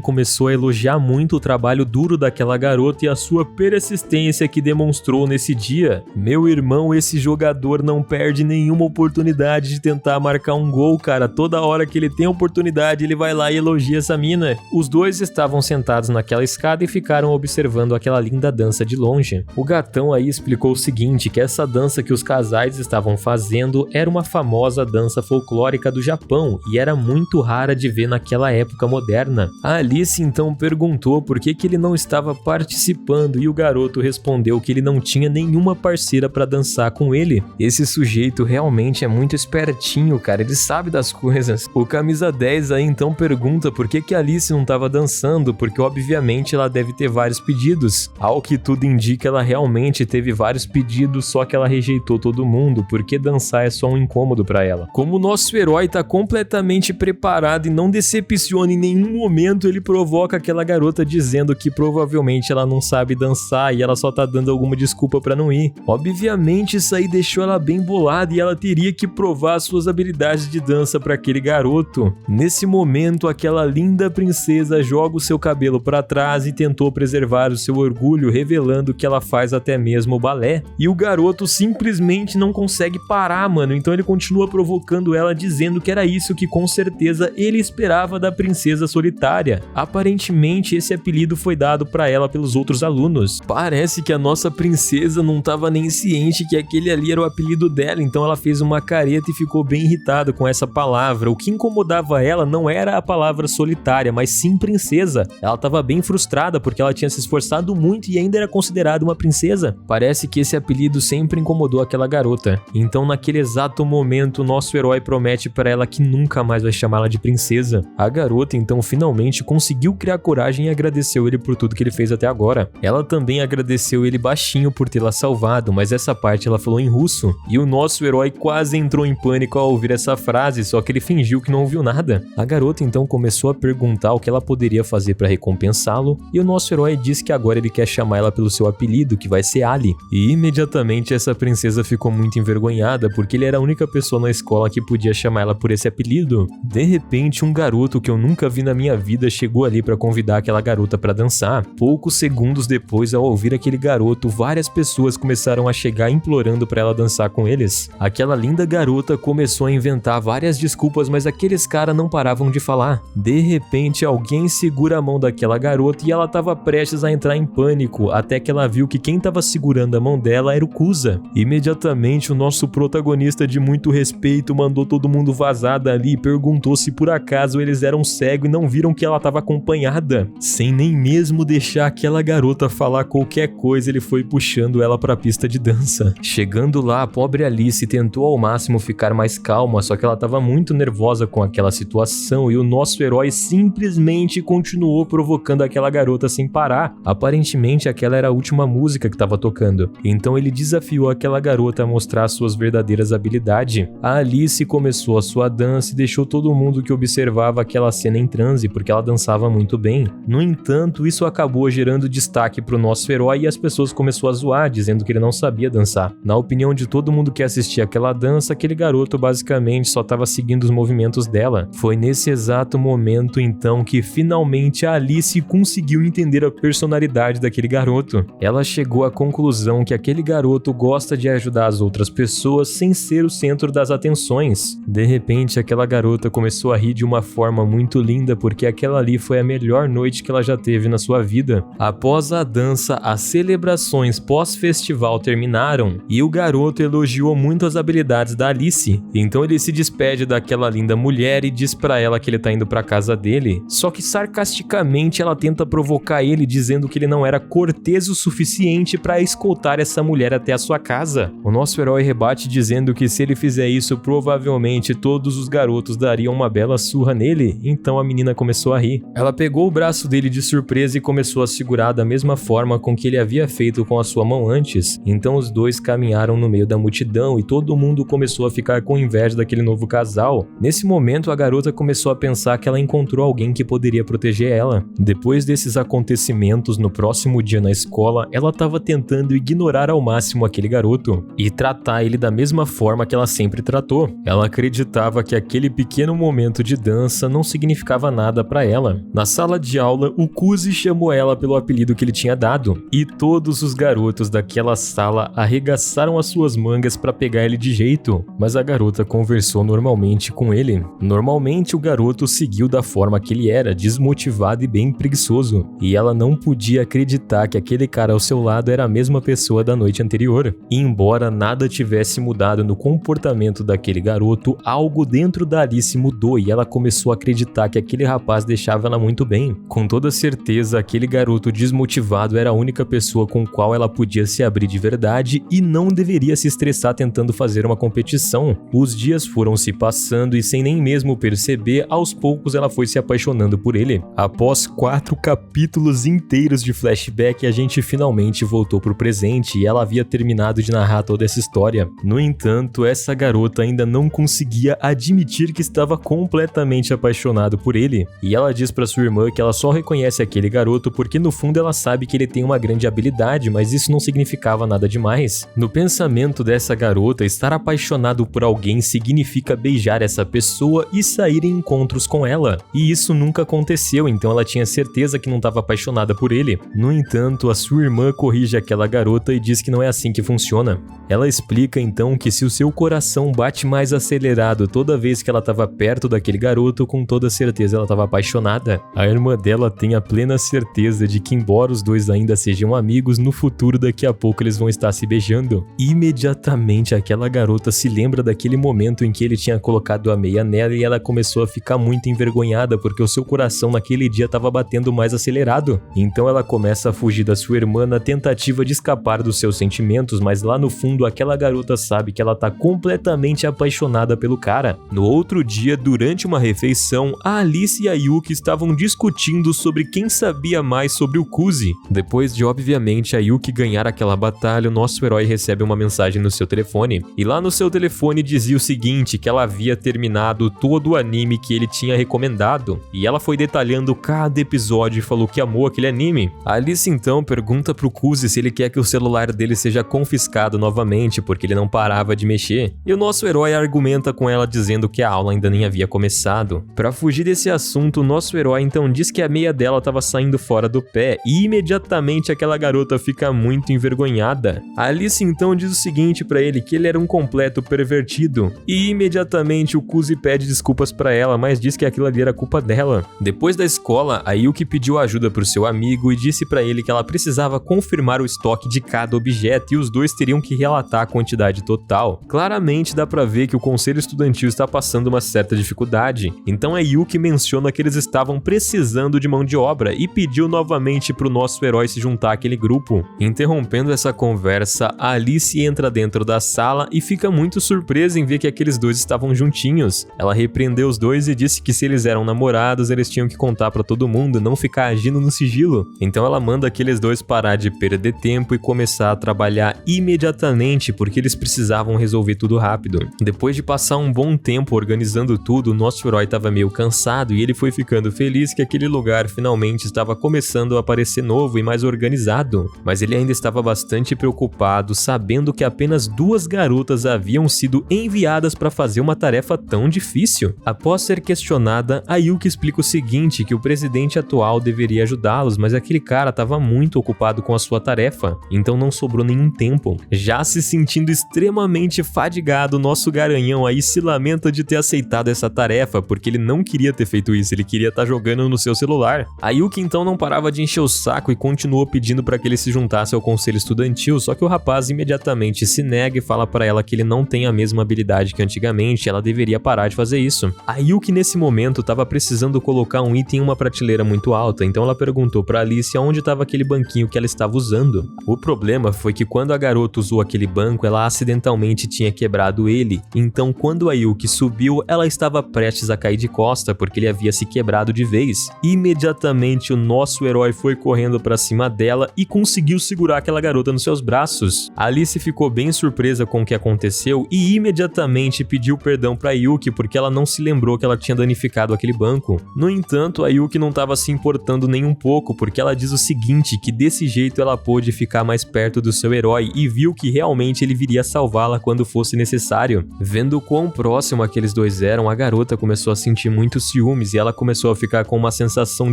começou a elogiar muito o trabalho duro daquela garota e a sua persistência que demonstrou nesse dia. Meu irmão, esse jogador não perde nenhuma oportunidade de tentar marcar um gol, cara. Toda hora que ele tem oportunidade, ele vai lá e elogia essa mina. Os dois estavam sentados naquela escada e ficaram observando aquela linda dança de longe. O gatão aí explicou o seguinte, que essa dança que os casais estavam fazendo era uma famosa dança folclórica do Japão e era muito rara de ver naquela época moderna. A Alice então perguntou por que ele não estava participando e o garoto respondeu que ele não tinha nenhuma parceira para dançar com ele. Esse sujeito realmente é muito espertinho, cara, ele sabe das coisas. O camisa 10 aí então pergunta por que a Alice não estava dançando, porque obviamente ela deve ter vários pedidos. Ao que tudo indica, ela realmente teve vários pedidos, só que ela rejeitou todo mundo, porque dançar é só um incômodo para ela. Como o nosso herói tá completamente preparado e não decepciona em nenhum momento, ele provoca aquela garota dizendo que provavelmente ela não sabe dançar e ela só tá dando alguma desculpa para não ir. Obviamente isso aí deixou ela bem bolada e ela teria que provar suas habilidades de dança para aquele garoto. Nesse momento, aquela linda princesa joga o seu cabelo para trás e tentou preservar o seu orgulho, revelando que ela faz até mesmo balé. E o garoto simplesmente não consegue parar, mano. Então ele continua provocando ela, dizendo que era isso que com certeza ele esperava da princesa solitária. Aparentemente, esse apelido foi dado para ela pelos outros alunos. Parece que a nossa princesa não estava nem ciente que aquele ali era o apelido dela, então ela fez uma careta e ficou bem irritada com essa palavra. O que incomodava ela não era a palavra solitária, mas sim princesa. Ela estava bem frustrada porque ela tinha se esforçado muito e ainda era considerada uma princesa. Parece que esse apelido sempre incomodou aquela garota. Então, naquele exato momento, nosso herói promete para ela que nunca mais vai chamá-la de princesa. A garota, então, finalmente conseguiu criar coragem e agradeceu ele por tudo que ele fez até agora. Ela também agradeceu ele baixinho por tê-la salvado, mas essa parte ela falou em russo. E o nosso herói quase entrou em pânico ao ouvir essa frase, só que ele fingiu que não ouviu nada. A garota então começou a perguntar o que ela poderia fazer para recompensá-lo, e o nosso herói disse que agora ele quer chamar ela pelo seu apelido, que vai ser Ali. E imediatamente essa princesa ficou muito envergonhada, porque ele era a única pessoa na escola que podia chamar ela por esse apelido. De repente, um garoto que eu nunca vi na minha vida chegou ali para convidar aquela garota para dançar. Poucos segundos depois, ao ouvir aquele garoto, várias pessoas começaram a chegar implorando para ela dançar com eles. Aquela linda garota começou a inventar várias desculpas, mas aqueles caras não paravam de falar. De repente, alguém segura a mão daquela garota e ela estava prestes a entrar em pânico, até que ela viu que quem estava segurando a mão dela era o Kusa. Imediatamente, o nosso protagonista de muito respeito mandou todo mundo vazar dali e perguntou se por acaso eles eram cegos e não viram que ela estava acompanhada. Sem nem mesmo deixar aquela garota falar qualquer coisa, ele foi puxando ela para a pista de dança. Chegando lá, a pobre Alice tentou ao máximo ficar mais calma, só que ela estava muito nervosa com aquela situação e o nosso herói simplesmente continuou provocando aquela garota sem parar. Aparentemente, aquela era a última música que estava tocando. Então ele desafiou aquela garota a mostrar suas verdadeiras habilidades. A Alice começou a sua dança e deixou todo mundo que observava aquela cena em transe, porque ela dançava muito bem. No entanto, isso acabou gerando destaque para o nosso herói e as pessoas começaram a zoar, dizendo que ele não sabia dançar. Na opinião de todo mundo que assistia aquela dança, aquele garoto basicamente só estava seguindo os movimentos dela. Foi nesse exato momento então que finalmente a Alice conseguiu entender a personalidade daquele garoto. Ela chegou à conclusão que aquele garoto gosta de ajudar as outras pessoas sem ser o centro das atenções. De repente, aquela garota começou a rir de uma forma muito linda, porque aquela ali foi a melhor noite que ela já teve na sua vida. Após a dança, as celebrações pós-festival terminaram e o garoto elogiou muito as habilidades da Alice. Então ele se despede daquela linda mulher e diz pra ela que ele tá indo pra casa dele. Só que sarcasticamente ela tenta provocar ele, dizendo que ele não era cortês o suficiente pra escoltar essa mulher até a sua casa. O nosso herói rebate dizendo que se ele fizer isso, provavelmente todos os garotos dariam uma bela surra nele. Então a menina começou a rir. Ela pegou o braço dele de surpresa e começou a segurar da mesma forma com que ele havia feito com a sua mão antes. Então os dois caminharam no meio da multidão e todo mundo começou a ficar com inveja daquele novo casal. Nesse momento, a garota começou a pensar que ela encontrou alguém que poderia proteger ela. Depois desses acontecimentos, no próximo dia na escola, ela estava tentando ignorar ao máximo aquele garoto e tratar ele da mesma forma que ela sempre tratou. Ela acreditava que aquele pequeno momento de dança não significava nada para ela. Na sala de aula, o Kuzi chamou ela pelo apelido que ele tinha dado, e todos os garotos daquela sala arregaçaram as suas mangas para pegar ele de jeito, mas a garota conversou normalmente com ele. Normalmente o garoto seguiu da forma que ele era, desmotivado e bem preguiçoso, e ela não podia acreditar que aquele cara ao seu lado era a mesma pessoa da noite anterior. E embora nada tivesse mudado no comportamento daquele garoto, algo dentro da Alice mudou e ela começou a acreditar que aquele rapaz deixava ela muito bem. Com toda certeza, aquele garoto desmotivado era a única pessoa com qual ela podia se abrir de verdade e não deveria se estressar tentando fazer uma competição. Os dias foram se passando e sem nem mesmo perceber, aos poucos ela foi se apaixonando por ele. Após 4 capítulos inteiros de flashback, a gente finalmente voltou pro presente e ela havia terminado de narrar toda essa história. No entanto, essa garota ainda não conseguia admitir que estava completamente apaixonado por ele. E ela diz pra sua irmã que ela só reconhece aquele garoto porque no fundo ela sabe que ele tem uma grande habilidade, mas isso não significava nada demais. No pensamento dessa garota, estar apaixonado por alguém significa beijar essa pessoa e sair em encontros com ela. E isso nunca aconteceu, então ela tinha certeza que não estava apaixonada por ele. No entanto, a sua irmã corrige aquela garota e diz que não é assim que funciona. Ela explica então que se o seu coração bate mais acelerado toda vez que ela estava perto daquele garoto, com toda certeza ela estava apaixonada. A irmã dela tem a plena certeza de que, embora os dois ainda sejam amigos, no futuro daqui a pouco eles vão estar se beijando. Imediatamente aquela garota se lembra daquele momento em que ele tinha colocado a meia nela e ela começou a ficar muito envergonhada porque o seu coração naquele dia estava batendo mais acelerado. Então ela começa a fugir da sua irmã na tentativa de escapar dos seus sentimentos, mas lá no fundo aquela garota sabe que ela tá completamente apaixonada pelo cara. No outro dia, durante uma refeição, a Alice e a Yuki estavam discutindo sobre quem sabia mais sobre o Kuzi. Depois de obviamente a Yuki ganhar aquela batalha, o nosso herói recebe uma mensagem no seu telefone. E lá no seu telefone dizia o seguinte, que ela havia terminado todo o anime que ele tinha recomendado. E ela foi detalhando cada episódio e falou que amou aquele anime. A Alice então pergunta pro Kuzi se ele quer que o celular dele seja confiscado novamente, porque ele não parava de mexer. E o nosso herói argumenta com ela dizendo que a aula ainda nem havia começado. Para fugir desse assunto, o nosso herói então diz que a meia dela estava saindo fora do pé e imediatamente aquela garota fica muito envergonhada. A Alice então diz o seguinte para ele, que ele era um completo pervertido. E imediatamente o Kuzi pede desculpas para ela, mas diz que aquilo ali era culpa dela. Depois da escola, a Yuki pediu ajuda pro seu amigo e disse para ele que ela precisava confirmar o estoque de cada objeto e os dois teriam que relatar a quantidade total. Claramente dá pra ver que o conselho estudantil está passando uma certa dificuldade. Então a Yuki menciona que eles estavam precisando de mão de obra e pediu novamente pro nosso herói se juntar àquele grupo. Interrompendo essa conversa, a Alice entra dentro da sala e fica muito surpresa em ver que aqueles dois estavam juntinhos. Ela repreendeu os dois e disse que se eles eram namorados, eles tinham que contar pra todo mundo, não ficar agindo no sigilo. Então ela manda aqueles dois parar de perder tempo e começar a trabalhar imediatamente, porque eles precisavam resolver tudo rápido. Depois de passar um bom tempo organizando tudo, nosso herói estava meio cansado e ele foi ficando feliz que aquele lugar finalmente estava começando a parecer novo e mais organizado. Mas ele ainda estava bastante preocupado, sabendo que apenas 2 garotas haviam sido enviadas para fazer uma tarefa tão difícil. Após ser questionada, a Yuki explica o seguinte, que o presidente atual deveria ajudá-los, mas aquele cara estava muito ocupado com a sua tarefa, então não sobrou nenhum tempo. Já se sentindo extremamente fadigado, nosso garanhão aí se lamenta de ter aceitado essa tarefa, porque ele não queria ter feito isso, ele queria estar jogando no seu celular. A Yuki então não parava de encher o saco e continuou pedindo para que ele se juntasse ao conselho estudantil, só que o rapaz imediatamente se nega e fala para ela que ele não tem a mesma habilidade que antigamente, ela deveria parar de fazer isso. A Yuki nesse momento estava precisando colocar um item em uma prateleira muito alta, então ela perguntou para Alice aonde estava aquele banquinho que ela estava usando. O problema foi que quando a garota usou aquele banco, ela acidentalmente tinha quebrado ele, então quando a Yuki subiu, ela estava prestes a cair de costa porque ele havia se quebrado de vez. Imediatamente o nosso herói foi correndo para cima dela e conseguiu segurar aquela garota nos seus braços. A Alice ficou bem surpresa com o que aconteceu e imediatamente pediu perdão para Yuki porque ela não se lembrou que ela tinha danificado aquele banco. No entanto, a Yuki não estava se importando nem um pouco, porque ela diz o seguinte, que desse jeito ela pôde ficar mais perto do seu herói e viu que realmente ele viria salvá-la quando fosse necessário. Vendo quão próximo aqueles dois eram, a garota começou a sentir muitos ciúmes e ela começou a ficar com uma sensação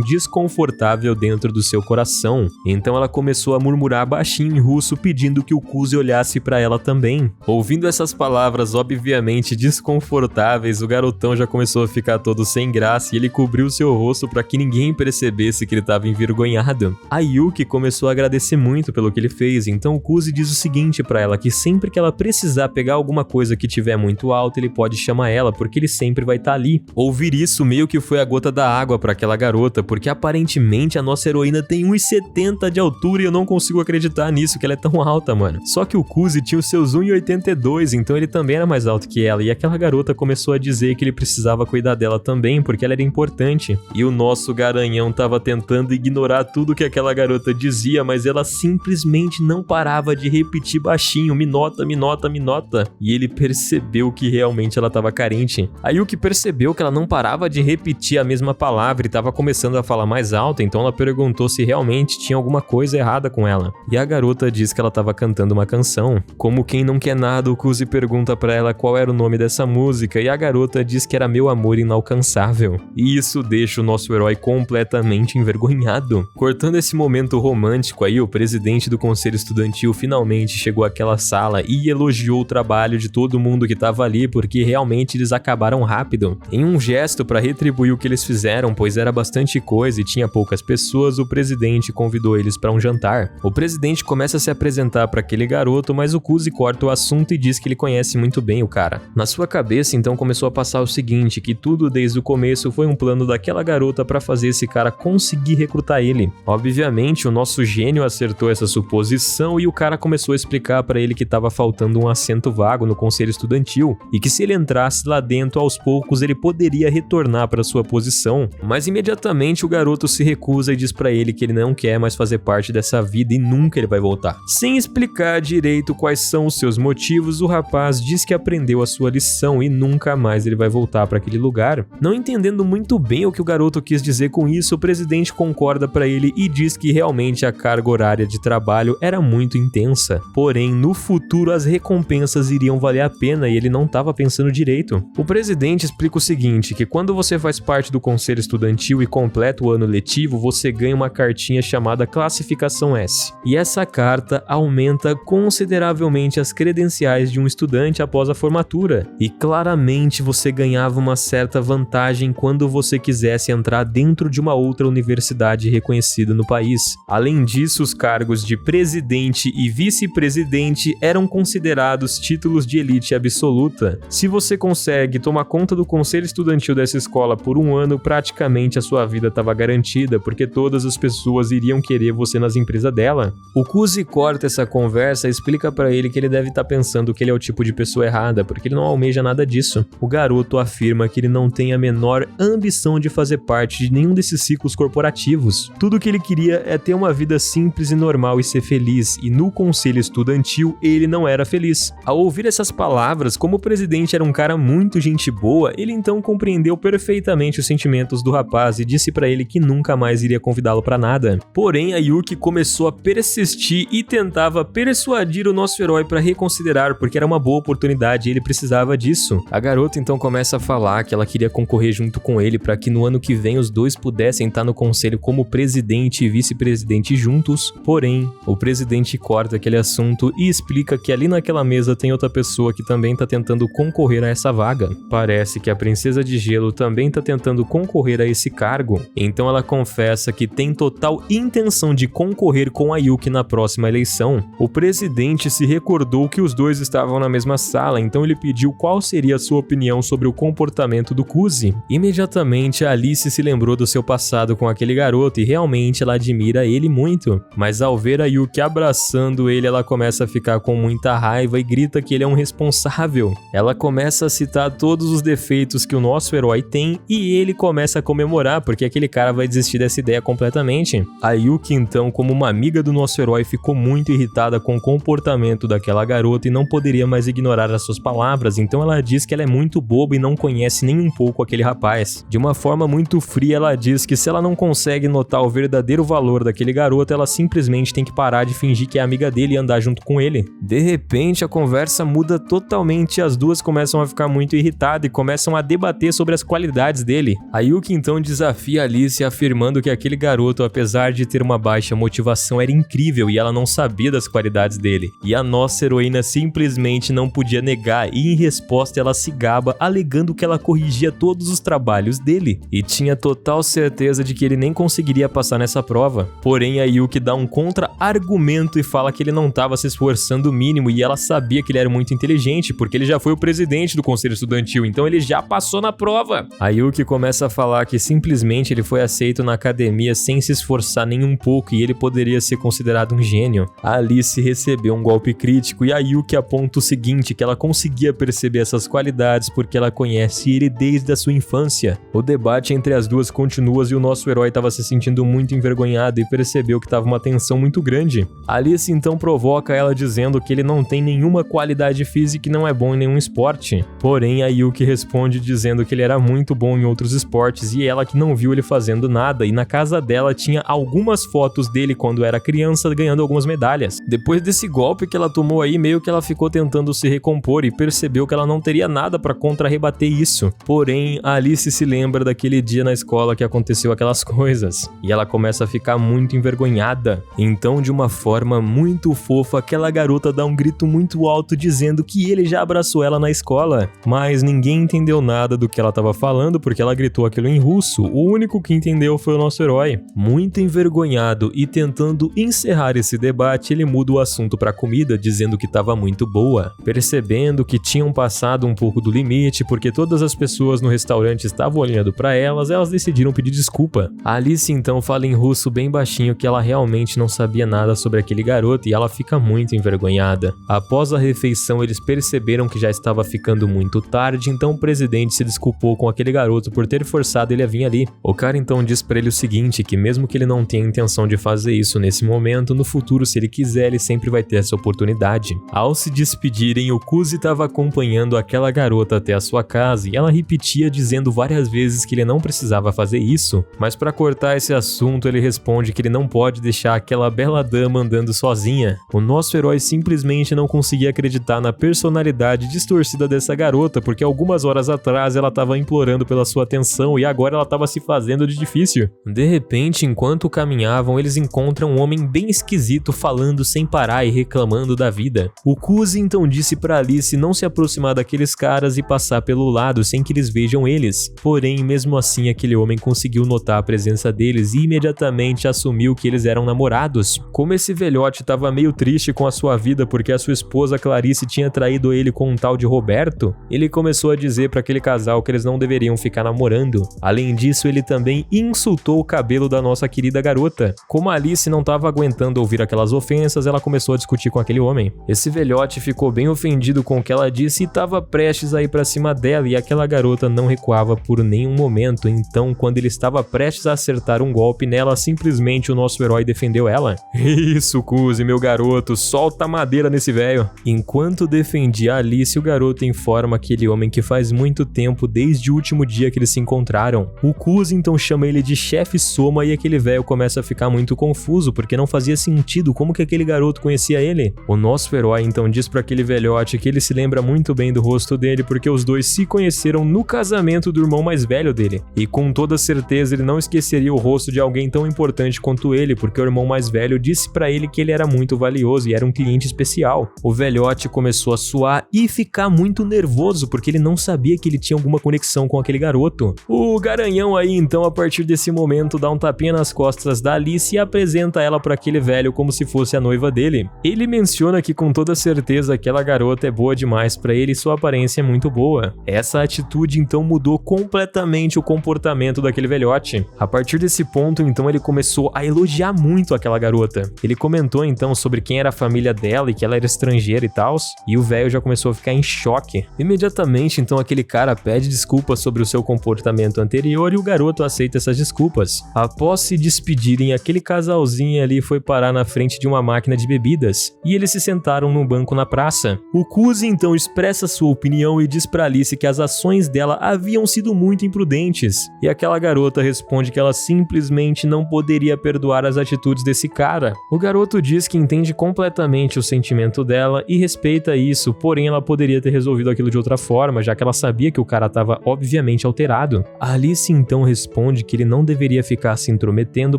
desconfortável dentro do seu coração. Então ela começou a murmurar baixinho em russo pedindo que o Kuzi olhasse para ela também. Ouvindo essas palavras obviamente desconfortáveis, o garotão já começou a ficar todo sem graça e ele cobriu seu rosto para que ninguém percebesse que ele estava envergonhado. A Yuki começou a agradecer muito pelo que ele fez, então o Kuzi diz o seguinte para ela, que sempre que ela precisar pegar alguma coisa que tiver muito alta, ele pode chamar ela, porque ele sempre vai estar ali. Ouvir isso meio que foi a gota da água para aquela garota, porque aparentemente a nossa heroína tem 1,70 de altura e eu não consigo acreditar nisso, que ela é tão alta, mano. Só que o Kuzi tinha os seus 1,82, então ele também era mais alto que ela, e aquela garota começou a dizer que ele precisava cuidar dela também, porque ela era importante. E o nosso garanhão tava tentando ignorar tudo que aquela garota dizia, mas ela simplesmente não parava de repetir baixinho, me nota, me nota, me nota. E ele percebeu que realmente ela tava carente. A Yuki percebeu que ela não parava de repetir a mesma palavra e tava começando a falar mais alto, então ela perguntou se realmente tinha alguma coisa errada com ela. E a garota disse que ela tava cantando uma canção, como quem quem não quer nada, o Kuzi pergunta pra ela qual era o nome dessa música e a garota diz que era Meu Amor Inalcançável. E isso deixa o nosso herói completamente envergonhado. Cortando esse momento romântico aí, o presidente do conselho estudantil finalmente chegou àquela sala e elogiou o trabalho de todo mundo que tava ali, porque realmente eles acabaram rápido. Em um gesto para retribuir o que eles fizeram, pois era bastante coisa e tinha poucas pessoas, o presidente convidou eles para um jantar. O presidente começa a se apresentar para aquele garoto, mas o Kuzi corta o assunto e diz que ele conhece muito bem o cara. Na sua cabeça então começou a passar o seguinte, que tudo desde o começo foi um plano daquela garota para fazer esse cara conseguir recrutar ele. Obviamente o nosso gênio acertou essa suposição e o cara começou a explicar para ele que estava faltando um assento vago no conselho estudantil e que se ele entrasse lá dentro aos poucos ele poderia retornar para sua posição, mas imediatamente o garoto se recusa e diz para ele que ele não quer mais fazer parte dessa vida e nunca ele vai voltar. Sem explicar direito quais são os seus motivos, o rapaz diz que aprendeu a sua lição e nunca mais ele vai voltar para aquele lugar. Não entendendo muito bem o que o garoto quis dizer com isso, o presidente concorda para ele e diz que realmente a carga horária de trabalho era muito intensa, porém no futuro as recompensas iriam valer a pena e ele não estava pensando direito. O presidente explica o seguinte, que quando você faz parte do conselho estudantil e completa o ano letivo, você ganha uma cartinha chamada Classificação S. E essa carta aumenta consideravelmente as credenciais de um estudante após a formatura. E claramente você ganhava uma certa vantagem quando você quisesse entrar dentro de uma outra universidade reconhecida no país. Além disso, os cargos de presidente e vice-presidente eram considerados títulos de elite absoluta. Se você consegue tomar conta do conselho estudantil dessa escola por um ano, praticamente a sua vida estava garantida, porque todas as pessoas iriam querer você nas empresas dela. O Kuzi corta essa conversa e explica pra ele que ele deve estar pensando que ele é o tipo de pessoa errada, porque ele não almeja nada disso. O garoto afirma que ele não tem a menor ambição de fazer parte de nenhum desses ciclos corporativos. Tudo que ele queria é ter uma vida simples e normal e ser feliz, e no conselho estudantil ele não era feliz. Ao ouvir essas palavras, como o presidente era um cara muito gente boa, ele então compreendeu perfeitamente os sentimentos do rapaz e disse pra ele que nunca mais iria convidá-lo pra nada. Porém, a Yuki começou a persistir e tentava persuadir o nosso herói pra reconsiderar, porque era uma boa oportunidade e ele precisava disso. A garota então começa a falar que ela queria concorrer junto com ele para que no ano que vem os dois pudessem estar no conselho como presidente e vice-presidente juntos. Porém, o presidente corta aquele assunto e explica que ali naquela mesa tem outra pessoa que também tá tentando concorrer a essa vaga. Parece que a princesa de gelo também tá tentando concorrer a esse cargo, então ela confessa que tem total intenção de concorrer com a Yuki na próxima eleição. O presidente se recordou que os dois estavam na mesma sala, então ele pediu qual seria a sua opinião sobre o comportamento do Kuzi. Imediatamente a Alice se lembrou do seu passado com aquele garoto e realmente ela admira ele muito, mas ao ver a Yuki abraçando ele, ela começa a ficar com muita raiva e grita que ele é um responsável. Ela começa a citar todos os defeitos que o nosso herói tem e ele começa a comemorar porque aquele cara vai desistir dessa ideia completamente. A Yuki então, como uma amiga do nosso herói, ficou muito irritada com o comportamento daquela garota e não poderia mais ignorar as suas palavras, então ela diz que ela é muito boba e não conhece nem um pouco aquele rapaz. De uma forma muito fria, ela diz que se ela não consegue notar o verdadeiro valor daquele garoto, ela simplesmente tem que parar de fingir que é amiga dele e andar junto com ele. De repente, a conversa muda totalmente e as duas começam a ficar muito irritadas e começam a debater sobre as qualidades dele. A Yuki então desafia a Alice afirmando que aquele garoto, apesar de ter uma baixa motivação, era incrível e ela não sabia das qualidades dele. E a nossa heroína simplesmente não podia negar e em resposta ela se gaba alegando que ela corrigia todos os trabalhos dele e tinha total certeza de que ele nem conseguiria passar nessa prova. Porém, a Yuki dá um contra-argumento e fala que ele não estava se esforçando o mínimo e ela sabia que ele era muito inteligente porque ele já foi o presidente do conselho estudantil, então ele já passou na prova. A Yuki começa a falar que simplesmente ele foi aceito na academia sem se esforçar nem um pouco e ele poderia ser considerado um gênio. A Alice recebeu um golpe crítico e a Yuki aponta o seguinte, que ela conseguia perceber essas qualidades porque ela conhece ele desde a sua infância. O debate entre as duas continua e o nosso herói estava se sentindo muito envergonhado e percebeu que estava uma tensão muito grande. A Alice então provoca ela dizendo que ele não tem nenhuma qualidade física e não é bom em nenhum esporte. Porém, a Yuki responde dizendo que ele era muito bom em outros esportes e ela que não viu ele fazendo nada e na casa dela tinha algumas fotos dele quando era criança ganhando algumas medalhas. Depois desse golpe que ela tomou, aí meio que ela ficou tentando se recompor e percebeu que ela não teria nada pra contra-rebater isso. Porém, a Alice se lembra daquele dia na escola que aconteceu aquelas coisas, e ela começa a ficar muito envergonhada. Então, de uma forma muito fofa, aquela garota dá um grito muito alto dizendo que ele já abraçou ela na escola, mas ninguém entendeu nada do que ela estava falando porque ela gritou aquilo em russo. O único que entendeu foi o nosso herói. Muito envergonhado e tentando encerrar esse debate, ele muda o assunto para comida, dizendo que estava muito boa, percebendo que tinham passado um pouco do limite porque todas as pessoas no restaurante estavam olhando para elas decidiram pedir desculpa. A Alice então fala em russo bem baixinho que ela realmente não sabia nada sobre aquele garoto e ela fica muito envergonhada. Após a refeição, eles perceberam que já estava ficando muito tarde, então o presidente se desculpou com aquele garoto por ter forçado ele a vir ali. O cara então diz pra ele o seguinte, que mesmo que ele não tenha intenção de fazer isso nesse momento, no futuro, se ele quiser, ele sempre vai ter essa oportunidade. Ao se despedirem, o Kuzi estava acompanhando aquela garota até a sua casa e ela repetia dizendo várias vezes que ele não precisava fazer isso, mas para cortar esse assunto, ele responde que ele não pode deixar aquela bela dama andando sozinha. O nosso herói simplesmente não conseguia acreditar na personalidade distorcida dessa garota, porque algumas horas atrás ela estava implorando pela sua atenção e agora ela estava se fazendo de difícil. De repente, enquanto caminhavam, eles encontram um homem bem esquisito falando sem parar e reclamando da vida. O Kuzi então disse para Alice não se aproximar daqueles caras e passar pelo lado sem que eles vejam eles. Porém, mesmo assim, aquele homem conseguiu notar a presença deles e imediatamente assumiu que eles eram namorados. Como esse velhote estava meio triste com a sua vida porque a sua esposa Clarice tinha traído ele com um tal de Roberto, ele começou a dizer para aquele casal que eles não deveriam ficar namorando. Além disso, ele também insultou o cabelo da nossa querida garota. Como a Alice não estava aguentando ouvir aquelas ofensas, ela começou a discutir com aquele homem. Esse velhote ficou bem ofendido com o que ela disse e estava prestes a ir para cima dela, e aquela garota não recuava por nenhum momento. Então, quando ele estava prestes a acertar um golpe nela, simplesmente o nosso herói defendeu ela. Isso, Kuzi, meu garoto, solta a madeira nesse velho. Enquanto defendia a Alice, o garoto informa aquele homem que faz muito tempo, desde o último dia que eles se encontraram. O Kuzi então chama ele de chefe Soma e aquele velho começa a ficar muito confuso porque não fazia sentido como que aquele garoto conhecia ele. O nosso herói então diz para aquele velhote que ele se lembra muito bem do rosto dele porque os dois se conheceram no casamento do irmão mais velho dele. E com toda certeza ele não esqueceria o rosto de alguém tão importante quanto ele, porque o irmão mais velho disse para ele que ele era muito valioso e era um cliente especial. O velhote começou a suar e ficar muito nervoso porque ele não sabia que ele tinha alguma conexão com aquele garoto. O garanhão aí então, a partir desse momento, dá um tapinha nas costas da Alice e apresenta ela para aquele velho como se fosse a noiva dele. Ele menciona que com toda certeza aquela garota é boa demais para ele e sua aparência é muito boa. Essa atitude então mudou completamente o comportamento daquele velhote. A partir desse ponto então ele começou a elogiar muito aquela garota. Ele comentou então sobre quem era a família dela e que ela era estrangeira e tal, e o velho já começou a ficar em choque. Imediatamente então aquele cara pede desculpas sobre o seu comportamento anterior e o garoto aceita essas desculpas. Após se despedirem, aquele casalzinho ali foi parar na frente de uma máquina de bebidas e eles se sentaram num banco na praça. O Kuzi então expressa sua opinião e diz pra Alice que as ações dela haviam sido muito imprudentes, e aquela garota responde que ela simplesmente não poderia perdoar as atitudes desse cara. O garoto diz que entende completamente o sentimento dela e respeita isso, porém ela poderia ter resolvido aquilo de outra forma, já que ela sabia que o cara estava obviamente alterado. A Alice então responde que ele não deveria ficar se intrometendo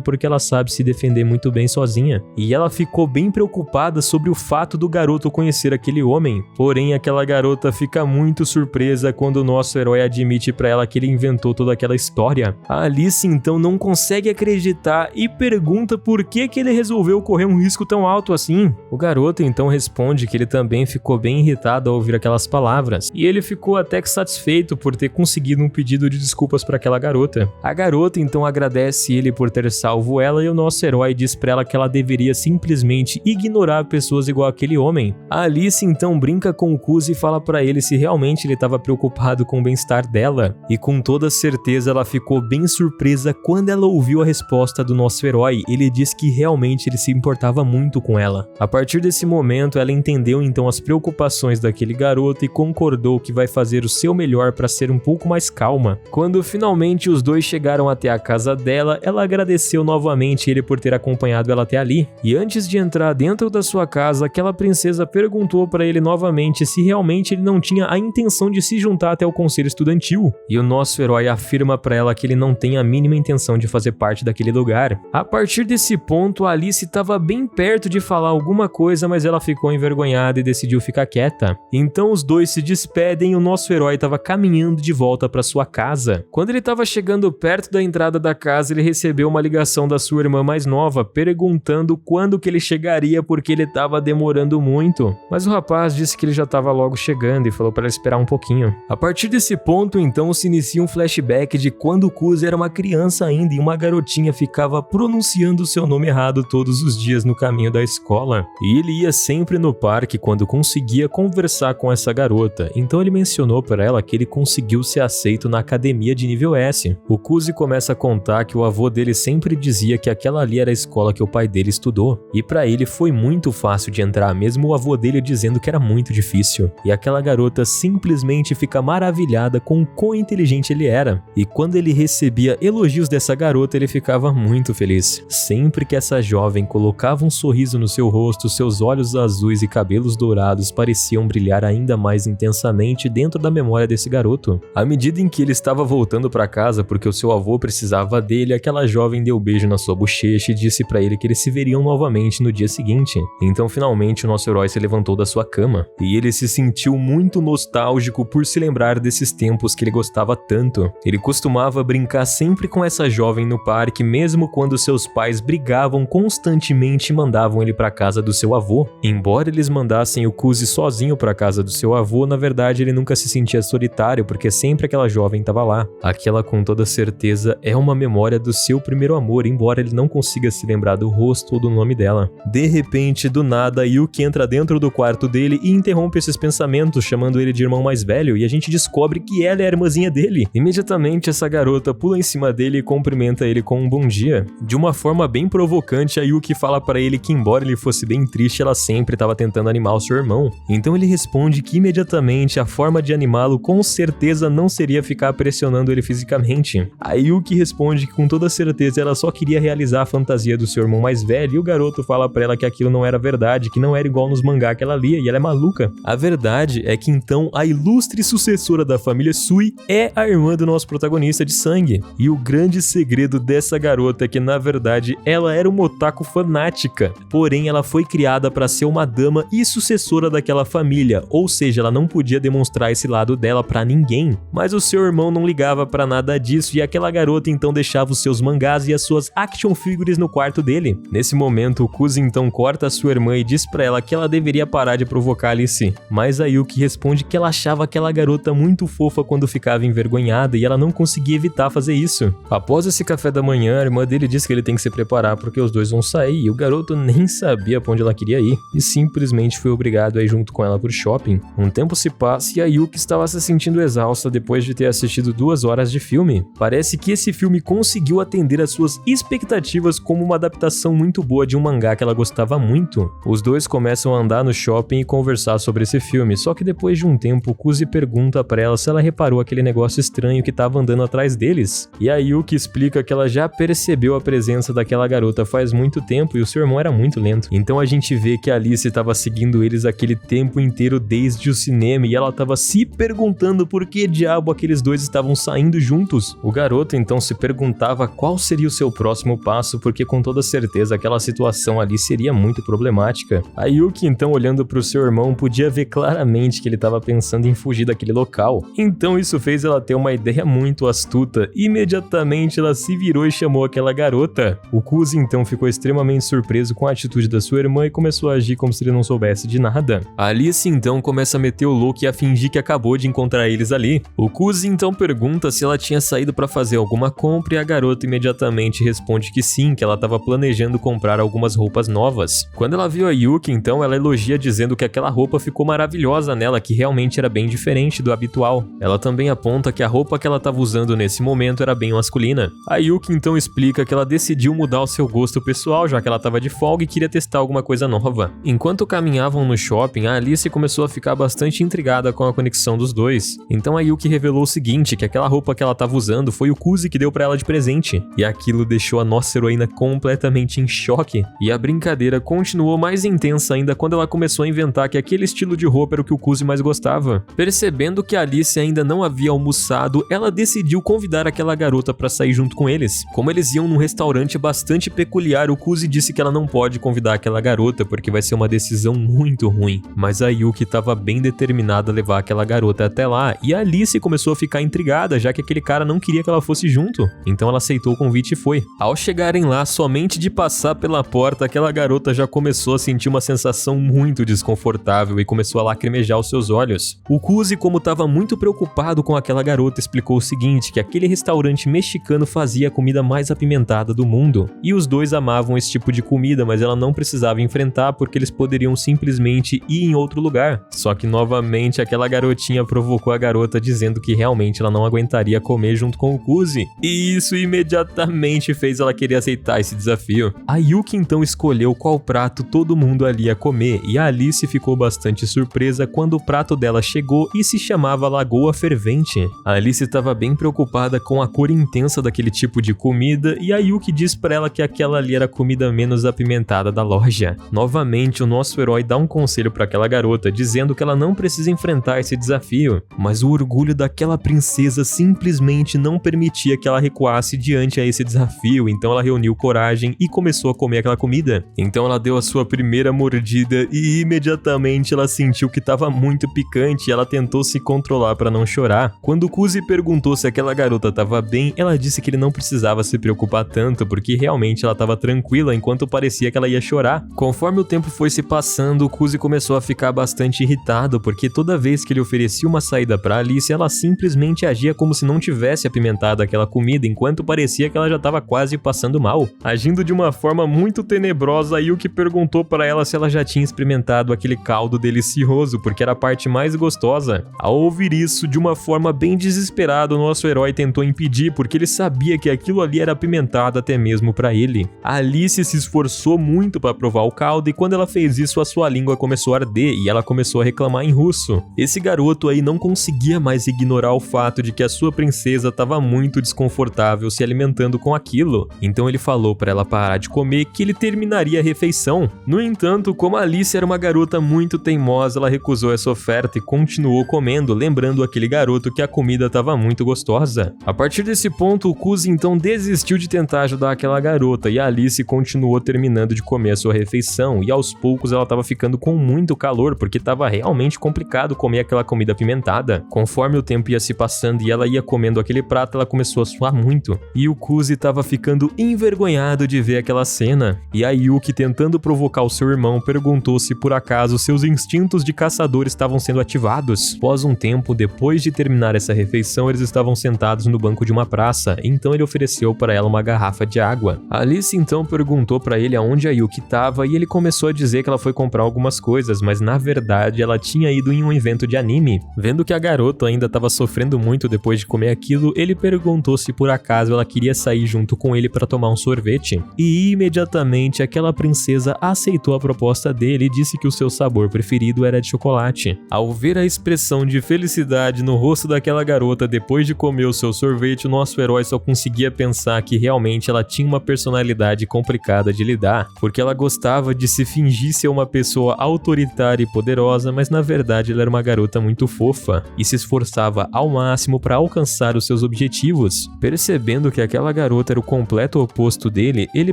porque ela sabe se defender muito bem sozinha, e ela ficou bem preocupada sobre o fato do garoto conhecer aquele homem. Porém, aquela garota fica muito surpresa quando o nosso herói admite pra ela que ele inventou toda aquela história. A Alice então não consegue acreditar e pergunta por que ele resolveu correr um risco tão alto assim. O garoto então responde que ele também ficou bem irritado ao ouvir aquelas palavras, e ele ficou até que satisfeito por ter conseguido um pedido de desculpas para aquela garota. A garota então agradece ele por ter salvo ela e o nosso herói diz pra ela que ela deveria simplesmente ignorar pessoas igual aquele homem. A Alice então brinca com o Kuzi e fala pra ele se realmente ele estava preocupado com o bem-estar dela, e com toda certeza ela ficou bem surpresa quando ela ouviu a resposta do nosso herói. Ele diz que realmente ele se importava muito com ela. A partir desse momento ela entendeu então as preocupações daquele garoto e concordou que vai fazer o seu melhor para ser um pouco mais calma. Quando finalmente os dois chegaram até a casa dela, ela agradeceu novamente ele por ter acompanhado ela até ali, e antes de entrar dentro da sua casa, aquela princesa perguntou para ele novamente se realmente ele não tinha a intenção de se juntar até o conselho estudantil. E o nosso herói afirma para ela que ele não tem a mínima intenção de fazer parte daquele lugar. A partir desse ponto, a Alice estava bem perto de falar alguma coisa, mas ela ficou envergonhada e decidiu ficar quieta. Então os dois se despedem e o nosso herói estava caminhando de volta para sua casa. Quando ele estava chegando perto da entrada da casa, ele recebeu uma ligação da sua irmã mais nova, perguntando quando que ele chegaria porque ele estava demorando muito. Mas o rapaz disse que ele já estava logo chegando e falou para ele esperar um pouquinho. A partir desse ponto, então, se inicia um flashback de quando o Kuzi era uma criança ainda e uma garotinha ficava pronunciando o seu nome errado todos os dias no caminho da escola. E ele ia sempre no parque quando conseguia conversar com essa garota. Então ele mencionou para ela que ele conseguiu ser aceito na academia de nível S. O Kuzi começa a contar que o avô dele sempre dizia que aquela ali era a escola que o pai dele estudou. E para ele foi muito fácil de entrar, mesmo o avô dele dizendo que era muito difícil. E aquela garota simplesmente fica maravilhada com o quão inteligente ele era. E quando ele recebia elogios dessa garota, ele ficava muito feliz. Sempre que essa jovem colocava um sorriso no seu rosto, seus olhos azuis e cabelos dourados pareciam brilhar ainda mais intensamente dentro da memória desse garoto. À medida em que ele estava voltando para casa porque o seu avô precisava dele, aquela jovem deu um beijo na sua bochecha e disse para ele que eles se veriam novamente no dia seguinte. Então finalmente o nosso herói se levantou da sua cama e ele se sentiu muito nostálgico por se lembrar desses tempos que ele gostava tanto. Ele costumava brincar sempre com essa jovem no parque, mesmo quando seus pais brigavam constantemente e mandavam ele para casa do seu avô. Embora eles mandassem o Kuzi sozinho para casa do seu avô, na verdade ele nunca se sentia solitário porque sempre aquela jovem estava lá. Aquela, com toda certeza, é uma memória do seu primeiro amor, embora ele não consiga se lembrar do rosto ou do nome dela. De repente, do nada, Yuki entra dentro do quarto dele e interrompe esses pensamentos, chamando ele de irmão mais velho, e a gente descobre que ela é a irmãzinha dele. Imediatamente, essa garota pula em cima dele e cumprimenta ele com um bom dia. De uma forma bem provocante, a Yuki fala para ele que, embora ele fosse bem triste, ela sempre estava tentando animar o seu irmão. Então ele responde que imediatamente a forma de animá-lo com certeza não seria ficar pressionando ele fisicamente. A Yuki responde que com toda certeza ela só queria realizar a fantasia do seu irmão mais velho, e o garoto fala para ela que aquilo não era verdade, que não era igual nos mangá que ela lia, e ela é maluca. A verdade é que então a ilustre sucessora da família Sui é a irmã do nosso protagonista de sangue. E o grande segredo dessa garota é que na verdade ela era uma otaku fanática, porém ela foi criada para ser uma dama e sucessora daquela família, ou seja, ela não podia demonstrar esse lado dela para ninguém. Mas o seu irmão não ligava para nada disso, e aquela garota então deixava os seus mangás e as suas action figures no quarto dele. Nesse momento, o Kuzi então corta a sua irmã e diz para ela que ela deveria parar de provocar Alice. Mas a Yuki responde que ela achava aquela garota muito fofa quando ficava envergonhada e ela não conseguia evitar fazer isso. Após esse café da manhã, a irmã dele diz que ele tem que se preparar porque os dois vão sair, e o garoto nem sabia para onde ela queria ir e simplesmente foi obrigado a ir junto com ela pro shopping. Um tempo se passa e a Yuki estava se sentindo exausta depois de ter assistido 2 horas de filme. Parece que esse filme conseguiu atender às suas expectativas como uma adaptação muito boa de um mangá que ela gostava muito. Os dois começam a andar no shopping e conversar sobre esse filme, só que depois de um tempo, o Kuzi pergunta pra ela se ela reparou aquele negócio estranho que tava andando atrás deles. E a Yuki explica que ela já percebeu a presença daquela garota faz muito tempo e o seu irmão era muito lento. Então a gente vê que a Alice estava seguindo eles aquele tempo inteiro desde o cinema, e ela estava se perguntando por que diabo aqueles dois estavam saindo juntos. O garoto então se perguntava qual seria o seu próximo passo, porque com toda certeza aquela situação ali seria muito problemática. A Yuki então, olhando para o seu irmão, podia ver claramente que ele estava pensando em fugir daquele local. Então isso fez ela ter uma ideia muito astuta. Imediatamente ela se virou e chamou aquela garota. O Kuzi então ficou extremamente surpreso com a atitude da sua irmã e começou a agir como se ele não soubesse de nada. A Alice então começa a meter o louco e a fingir que acabou de encontrar eles ali. O Kuzi então pergunta se ela tinha saído para fazer alguma compra e a garota imediatamente responde que sim, que ela estava planejando comprar algumas roupas novas. Quando ela viu a Yuki, então ela elogia dizendo que aquela roupa ficou maravilhosa nela, que realmente era bem diferente do habitual. Ela também aponta que a roupa que ela estava usando nesse momento era bem masculina. A Yuki então explica que ela decidiu mudar o seu gosto pessoal, já que ela estava de folga e queria testar alguma coisa nova. Enquanto caminhavam no shopping, a Alice começou a ficar bastante intrigada com a conexão dos dois. Então a Yuki revelou o seguinte, que aquela roupa que ela estava usando foi o Kuzi que deu para ela de presente. E aquilo deixou a nossa heroína completamente em choque. E a brincadeira continuou mais intensa criança ainda quando ela começou a inventar que aquele estilo de roupa era o que o Kuzi mais gostava. Percebendo que a Alice ainda não havia almoçado, ela decidiu convidar aquela garota para sair junto com eles. Como eles iam num restaurante bastante peculiar, o Kuzi disse que ela não pode convidar aquela garota porque vai ser uma decisão muito ruim. Mas a Yuki estava bem determinada a levar aquela garota até lá, e a Alice começou a ficar intrigada, já que aquele cara não queria que ela fosse junto. Então ela aceitou o convite e foi. Ao chegarem lá, somente de passar pela porta, aquela garota já começou a sentir uma sensação muito desconfortável e começou a lacrimejar os seus olhos. O Kuzi, como estava muito preocupado com aquela garota, explicou o seguinte, que aquele restaurante mexicano fazia a comida mais apimentada do mundo. E os dois amavam esse tipo de comida, mas ela não precisava enfrentar porque eles poderiam simplesmente ir em outro lugar. Só que novamente aquela garotinha provocou a garota dizendo que realmente ela não aguentaria comer junto com o Kuzi. E isso imediatamente fez ela querer aceitar esse desafio. A Yuki então escolheu qual prato todo mundo ali ia comer e a Alice ficou bastante surpresa quando o prato dela chegou e se chamava Lagoa Fervente. A Alice estava bem preocupada com a cor intensa daquele tipo de comida e a Yuki disse pra ela que aquela ali era a comida menos apimentada da loja. Novamente, o nosso herói dá um conselho para aquela garota, dizendo que ela não precisa enfrentar esse desafio, mas o orgulho daquela princesa simplesmente não permitia que ela recuasse diante a esse desafio, então ela reuniu coragem e começou a comer aquela comida. Então ela deu a sua primeira mordida e imediatamente ela sentiu que estava muito picante e ela tentou se controlar para não chorar. Quando o Kuzi perguntou se aquela garota estava bem, ela disse que ele não precisava se preocupar tanto, porque realmente ela estava tranquila enquanto parecia que ela ia chorar. Conforme o tempo foi se passando, o Kuzi começou a ficar bastante irritado, porque toda vez que ele oferecia uma saída para Alice, ela simplesmente agia como se não tivesse apimentado aquela comida, enquanto parecia que ela já estava quase passando mal. Agindo de uma forma muito tenebrosa, a Yuki perguntou para ela se ela já tinha experimentado aquele caldo delicioso, porque era a parte mais gostosa. Ao ouvir isso, de uma forma bem desesperada, o nosso herói tentou impedir, porque ele sabia que aquilo ali era apimentado até mesmo para ele. A Alice se esforçou muito para provar o caldo e quando ela fez isso, a sua língua começou a arder e ela começou a reclamar em russo. Esse garoto aí não conseguia mais ignorar o fato de que a sua princesa estava muito desconfortável se alimentando com aquilo. Então ele falou para ela parar de comer, que ele terminaria a refeição. No entanto, como a Alice era uma garota muito teimosa, ela recusou essa oferta e continuou comendo, lembrando aquele garoto que a comida estava muito gostosa. A partir desse ponto, o Kuzi então desistiu de tentar ajudar aquela garota e a Alice continuou terminando de comer a sua refeição e aos poucos ela estava ficando com muito calor porque estava realmente complicado comer aquela comida apimentada. Conforme o tempo ia se passando e ela ia comendo aquele prato, ela começou a suar muito e o Kuzi estava ficando envergonhado de ver aquela cena. E a Yuki, tentando provocar o seu irmão, perguntou se por acaso seus instintos de caçador estavam sendo ativados. Após um tempo, depois de terminar essa refeição, eles estavam sentados no banco de uma praça, então ele ofereceu para ela uma garrafa de água. A Alice então perguntou para ele aonde a Yuki estava e ele começou a dizer que ela foi comprar algumas coisas, mas na verdade ela tinha ido em um evento de anime. Vendo que a garota ainda estava sofrendo muito depois de comer aquilo, ele perguntou se por acaso ela queria sair junto com ele para tomar um sorvete. E imediatamente aquela princesa aceitou a proposta dele e disse que o seu sabor preferido era de chocolate. Ao ver a expressão de felicidade no rosto daquela garota depois de comer o seu sorvete, o nosso herói só conseguia pensar que realmente ela tinha uma personalidade complicada de lidar, porque ela gostava de se fingir ser uma pessoa autoritária e poderosa, mas na verdade ela era uma garota muito fofa e se esforçava ao máximo para alcançar os seus objetivos. Percebendo que aquela garota era o completo oposto dele, ele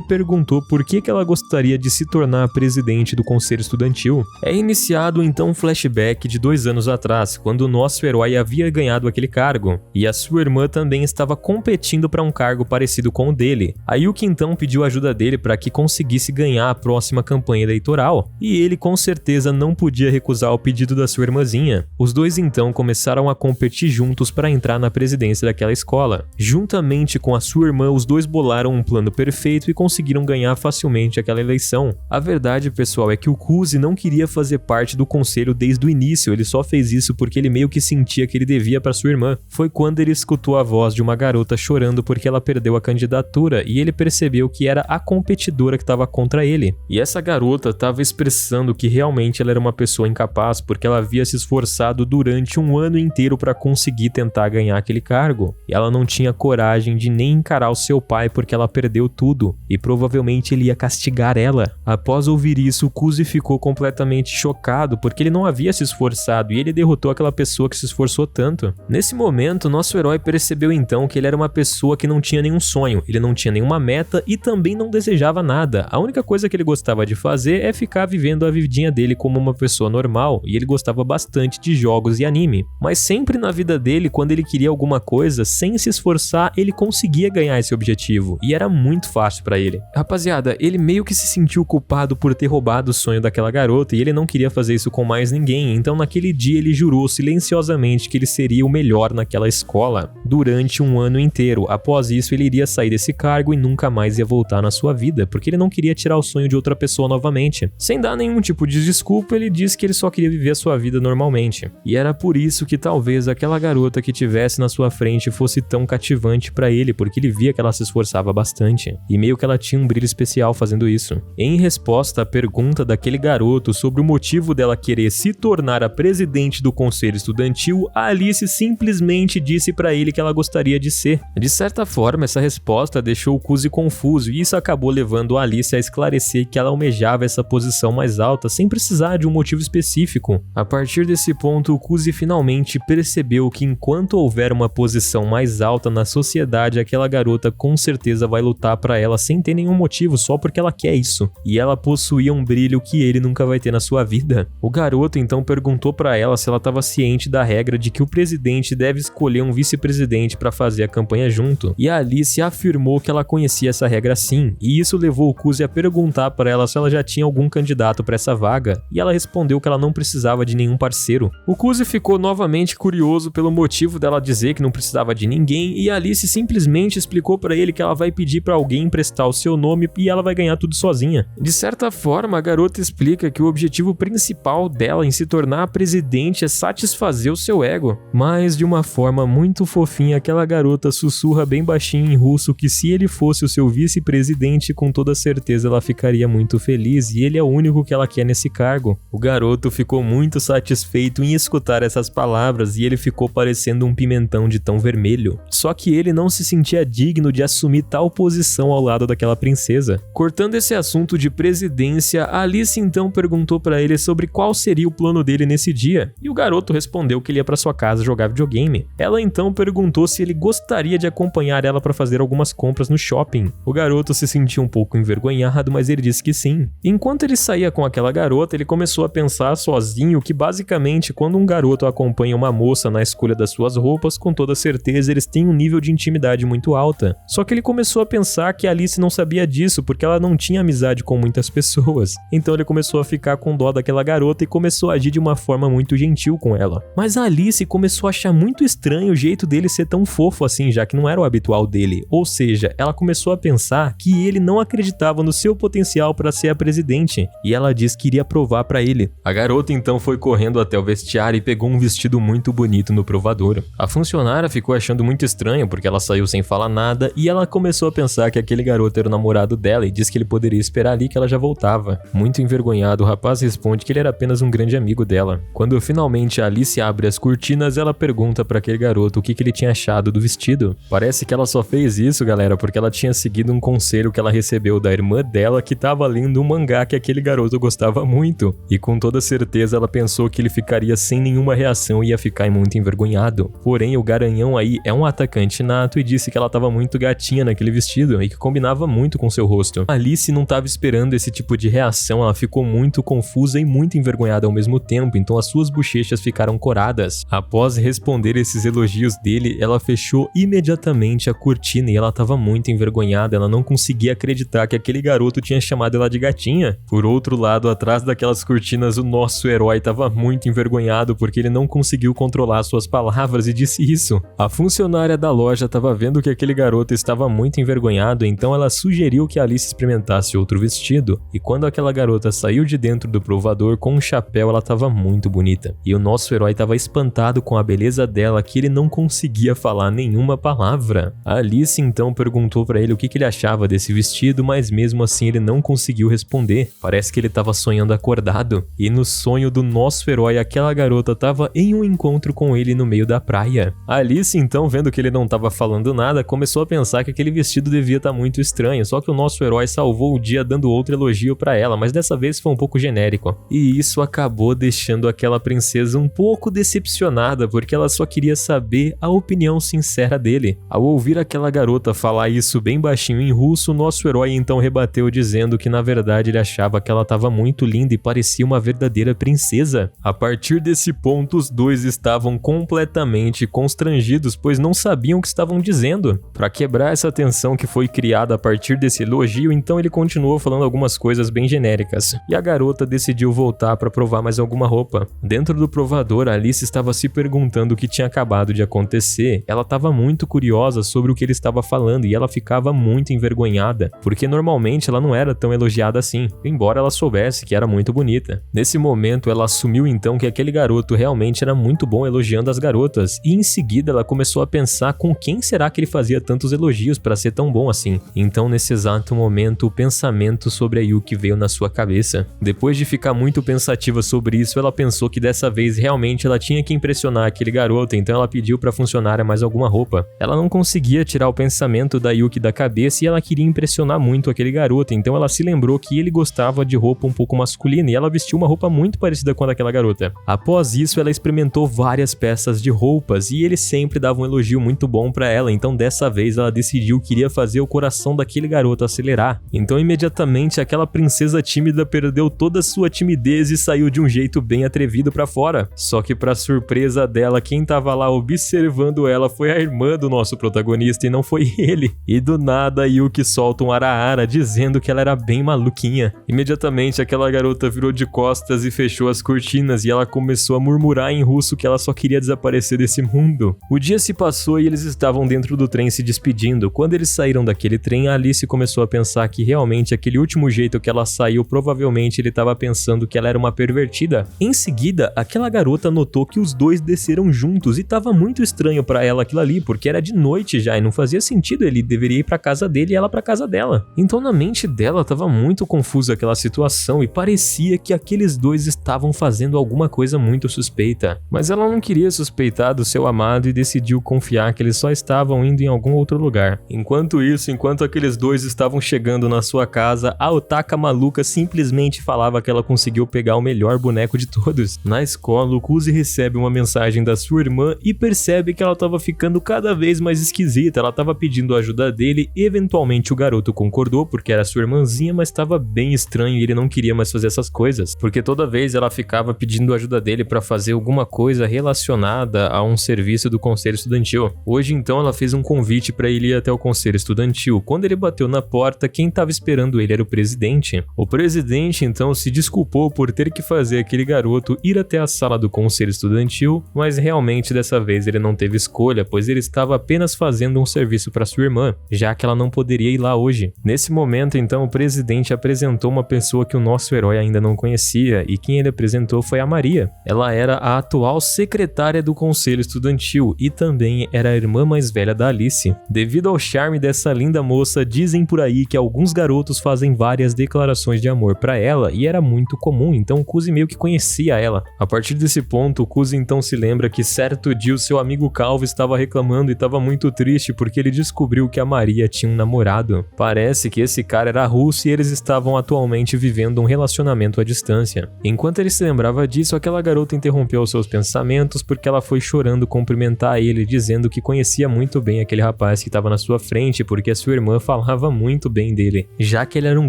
perguntou por que ela gostaria de se tornar a presidente do conselho estudantil. É iniciado então um flashback de 2 anos atrás, quando o nosso herói havia ganhado aquele cargo, e a sua irmã também estava competindo para um cargo parecido com o dele. A Yuki então pediu ajuda dele para que conseguisse ganhar a próxima campanha eleitoral, e ele com certeza não podia recusar o pedido da sua irmãzinha. Os dois então começaram a competir juntos para entrar na presidência daquela escola. Juntamente com a sua irmã, os dois bolaram um plano perfeito e conseguiram ganhar facilmente aquela eleição. A verdade, pessoal, é que o Kuzi não queria fazer parte do conselho desde o início, ele só fez isso porque ele meio que sentia que ele devia para sua irmã. Foi quando ele escutou a voz de uma garota chorando porque ela perdeu a candidatura e ele percebeu que era a competidora que estava contra ele. E essa garota estava expressando que realmente ela era uma pessoa incapaz porque ela havia se esforçado durante um ano inteiro para conseguir tentar ganhar aquele cargo. E ela não tinha coragem de nem encarar o seu pai porque ela perdeu tudo e provavelmente ele ia castigar ela. Após ouvir isso, isso, o Kuzi ficou completamente chocado, porque ele não havia se esforçado e ele derrotou aquela pessoa que se esforçou tanto. Nesse momento, nosso herói percebeu então que ele era uma pessoa que não tinha nenhum sonho, ele não tinha nenhuma meta e também não desejava nada. A única coisa que ele gostava de fazer é ficar vivendo a vidinha dele como uma pessoa normal, e ele gostava bastante de jogos e anime. Mas sempre na vida dele, quando ele queria alguma coisa, sem se esforçar, ele conseguia ganhar esse objetivo, e era muito fácil pra ele. Rapaziada, ele meio que se sentiu culpado por ter roubado o sonho daquela garota, e ele não queria fazer isso com mais ninguém, então naquele dia ele jurou silenciosamente que ele seria o melhor naquela escola, durante um ano inteiro. Após isso, ele iria sair desse cargo e nunca mais ia voltar na sua vida, porque ele não queria tirar o sonho de outra pessoa novamente. Sem dar nenhum tipo de desculpa, ele disse que ele só queria viver a sua vida normalmente. E era por isso que talvez aquela garota que tivesse na sua frente fosse tão cativante pra ele, porque ele via que ela se esforçava bastante, e meio que ela tinha um brilho especial fazendo isso. Em resposta à pergunta daquele garoto sobre o motivo dela querer se tornar a presidente do conselho estudantil, a Alice simplesmente disse pra ele que ela gostaria de ser. De certa forma, essa resposta deixou o Kuzi confuso, e isso acabou levando a Alice a esclarecer que ela almejava essa posição mais alta sem precisar de um motivo específico. A partir desse ponto, o Kuzi finalmente percebeu que enquanto houver uma posição mais alta na sociedade, aquela garota com certeza vai lutar pra ela sem ter nenhum motivo, só porque ela quer isso. E ela possuía um brilho que ele nunca vai ter na sua vida. O garoto então perguntou pra ela se ela estava ciente da regra de que o presidente deve escolher um vice-presidente pra fazer a campanha junto. E a Alice afirmou que ela conhecia essa regra sim, e isso levou o Kuzi a perguntar pra ela se ela já tinha algum candidato pra essa vaga, e ela respondeu que ela não precisava de nenhum parceiro. O Kuzi ficou novamente curioso pelo motivo dela dizer que não precisava de ninguém, e a Alice simplesmente explicou pra ele que ela vai pedir pra alguém emprestar o seu nome e ela vai ganhar tudo sozinha. De certa forma, a garota explica que o objetivo principal dela em se tornar a presidente é satisfazer o seu ego, mas de uma forma muito fofinha, aquela garota sussurra bem baixinho em russo que se ele fosse o seu vice-presidente, com toda certeza ela ficaria muito feliz, e ele é o único que ela quer nesse cargo. O garoto ficou muito satisfeito em escutar essas palavras, e ele ficou parecendo um pimentão de tão vermelho. Só que ele não se sentia digno de assumir tal posição ao lado daquela princesa. Cortando esse assunto de presidência, a Alice então perguntou pra ele sobre qual seria o plano dele nesse dia, e o garoto respondeu que ele ia pra sua casa jogar videogame. Ela então perguntou se ele gostaria de acompanhar ela pra fazer algumas compras no shopping. O garoto se sentiu um pouco envergonhado, mas ele disse que sim. Enquanto ele saía com aquela garota, ele começou a pensar sozinho que basicamente quando um garoto acompanha uma moça na escolha das suas roupas, com toda certeza eles têm um nível de intimidade muito alta. Só que ele começou a pensar que a Alice não sabia disso porque ela não tinha amizade com muitas pessoas. Então ele começou a ficar com dó daquela garota e começou a agir de uma forma muito gentil com ela. Mas a Alice começou a achar muito estranho o jeito dele ser tão fofo assim, já que não era o habitual dele. Ou seja, ela começou a pensar que ele não acreditava no seu potencial para ser a presidente, e ela disse que iria provar para ele. A garota então foi correndo até o vestiário e pegou um vestido muito bonito no provador. A funcionária ficou achando muito estranho porque ela saiu sem falar nada, e ela começou a pensar que aquele garoto era o namorado dela e disse que ele poderia esperar ali que ela já voltava. Muito envergonhado, o rapaz responde que ele era apenas um grande amigo dela. Quando finalmente a Alice abre as cortinas, ela pergunta para aquele garoto o que ele tinha achado do vestido. Parece que ela só fez isso, galera, porque ela tinha seguido um conselho que ela recebeu da irmã dela, que estava lendo um mangá que aquele garoto gostava muito, e com toda certeza ela pensou que ele ficaria sem nenhuma reação e ia ficar muito envergonhado. Porém, o garanhão aí é um atacante nato e disse que ela estava muito gatinha naquele vestido e que combinava muito com seu rosto. A Alice não estava esperando esse tipo de reação, ela ficou muito confusa e muito envergonhada ao mesmo tempo, então as suas bochechas ficaram coradas. Após responder esses elogios dele, ela fechou imediatamente a cortina e ela estava muito envergonhada, ela não conseguia acreditar que aquele garoto tinha chamado ela de gatinha. Por outro lado, atrás daquelas cortinas, o nosso herói estava muito envergonhado porque ele não conseguiu controlar suas palavras e disse isso. A funcionária da loja estava vendo que aquele garoto estava muito envergonhado, então ela sugeriu que a Alice experimentasse outro vestido, e quando aquela garota saiu de dentro do provador com um chapéu, ela estava muito bonita. E o nosso herói estava espantado com a beleza dela, que ele não conseguia falar nenhuma palavra. A Alice então perguntou para ele o que ele achava desse vestido, mas mesmo assim ele não conseguiu responder. Parece que ele estava sonhando acordado. E no sonho do nosso herói, aquela garota estava em um encontro com ele no meio da praia. A Alice então, vendo que ele não estava falando nada, começou a pensar que aquele vestido devia estar muito estranho, só que o nosso herói salvou o dia dando outro elogio para ela, mas dessa vez foi um pouco genérico. E isso acabou deixando aquela princesa um pouco decepcionada, porque ela só queria saber a opinião sincera dele. Ao ouvir aquela garota falar isso bem baixinho em russo, nosso herói então rebateu dizendo que na verdade ele achava que ela estava muito linda e parecia uma verdadeira princesa. A partir desse ponto, os dois estavam completamente constrangidos, pois não sabiam o que estavam dizendo. Para quebrar essa tensão que foi criada a partir desse elogio, então ele continuou falando algumas coisas bem genéricas, e a garota decidiu voltar para provar mais alguma roupa. Dentro do provador, a Alice estava se perguntando o que tinha acabado de acontecer. Ela estava muito curiosa sobre o que ele estava falando e ela ficava muito envergonhada, porque normalmente ela não era tão elogiada assim, embora ela soubesse que era muito bonita. Nesse momento, ela assumiu então que aquele garoto realmente era muito bom elogiando as garotas, e em seguida ela começou a pensar com quem será que ele fazia tantos elogios para ser tão bom assim. Então, nesse exato momento, o pensamento sobre a Yuki veio na sua cabeça. Depois de ficar muito pensativa sobre isso, ela pensou que dessa vez realmente ela tinha que impressionar aquele garoto, então ela pediu para a funcionária mais alguma roupa. Ela não conseguia tirar o pensamento da Yuki da cabeça e ela queria impressionar muito aquele garoto, então ela se lembrou que ele gostava de roupa um pouco masculina e ela vestiu uma roupa muito parecida com a daquela garota. Após isso, ela experimentou várias peças de roupas e ele sempre dava um elogio muito bom para ela, então dessa vez ela decidiu que iria fazer o coração daquele garoto acelerar. Então imediatamente aquela princesa tímida perdeu toda a sua timidez e saiu de um jeito bem atrevido para fora. Só que para surpresa dela, quem tava lá observando ela foi a irmã do nosso protagonista e não foi ele. E do nada a Yuki solta um ara-ara dizendo que ela era bem maluquinha. Imediatamente aquela garota virou de costas e fechou as cortinas e ela começou a murmurar em russo que ela só queria desaparecer desse mundo. O dia se passou e eles estavam dentro do trem se despedindo. Quando eles saíram daquele trem, a Alice começou a pensar que realmente aquele último jeito que ela saiu, provavelmente ele estava pensando que ela era uma pervertida. Em seguida, aquela garota notou que os dois desceram juntos e estava muito estranho para ela aquilo ali, porque era de noite já e não fazia sentido, ele deveria ir para casa dele e ela para casa dela. Então na mente dela estava muito confusa aquela situação e parecia que aqueles dois estavam fazendo alguma coisa muito suspeita. Mas ela não queria suspeitar do seu amado e decidiu confiar que eles só estavam indo em algum outro lugar. Enquanto isso, enquanto aqueles dois estavam chegando na sua casa, a Otaka maluca simplesmente falava que ela conseguiu pegar o melhor boneco de todos. Na escola, o Kuzi recebe uma mensagem da sua irmã e percebe que ela estava ficando cada vez mais esquisita. Ela estava pedindo a ajuda dele, eventualmente o garoto concordou porque era sua irmãzinha, mas estava bem estranho e ele não queria mais fazer essas coisas, porque toda vez ela ficava pedindo ajuda dele para fazer alguma coisa relacionada a um serviço do conselho estudantil. Hoje então ela fez um convite para ele ir até o conselho estudantil. Quando ele bateu na porta, quem estava esperando ele era o presidente. O presidente então se desculpou por ter que fazer aquele garoto ir até a sala do conselho estudantil, mas realmente dessa vez ele não teve escolha, pois ele estava apenas fazendo um serviço para sua irmã, já que ela não poderia ir lá hoje. Nesse momento então o presidente apresentou uma pessoa que o nosso herói ainda não conhecia, e quem ele apresentou foi a Maria. Ela era a atual secretária do conselho estudantil e também era a irmã mais velha da Alice. Devido ao charme dessa linda moça, dizem por aí que alguns garotos fazem várias declarações de amor para ela e era muito comum, então o Kuzi meio que conhecia ela. A partir desse ponto, o Kuzi então se lembra que certo dia o seu amigo Calvo estava reclamando e estava muito triste porque ele descobriu que a Maria tinha um namorado. Parece que esse cara era russo e eles estavam atualmente vivendo um relacionamento à distância. Enquanto ele se lembrava disso, aquela garota interrompeu seus pensamentos porque ela foi chorando cumprimentar ele, dizendo que conhecia muito bem aquele rapaz que estava na sua frente porque a sua irmã falava muito bem dele. Já que ele era um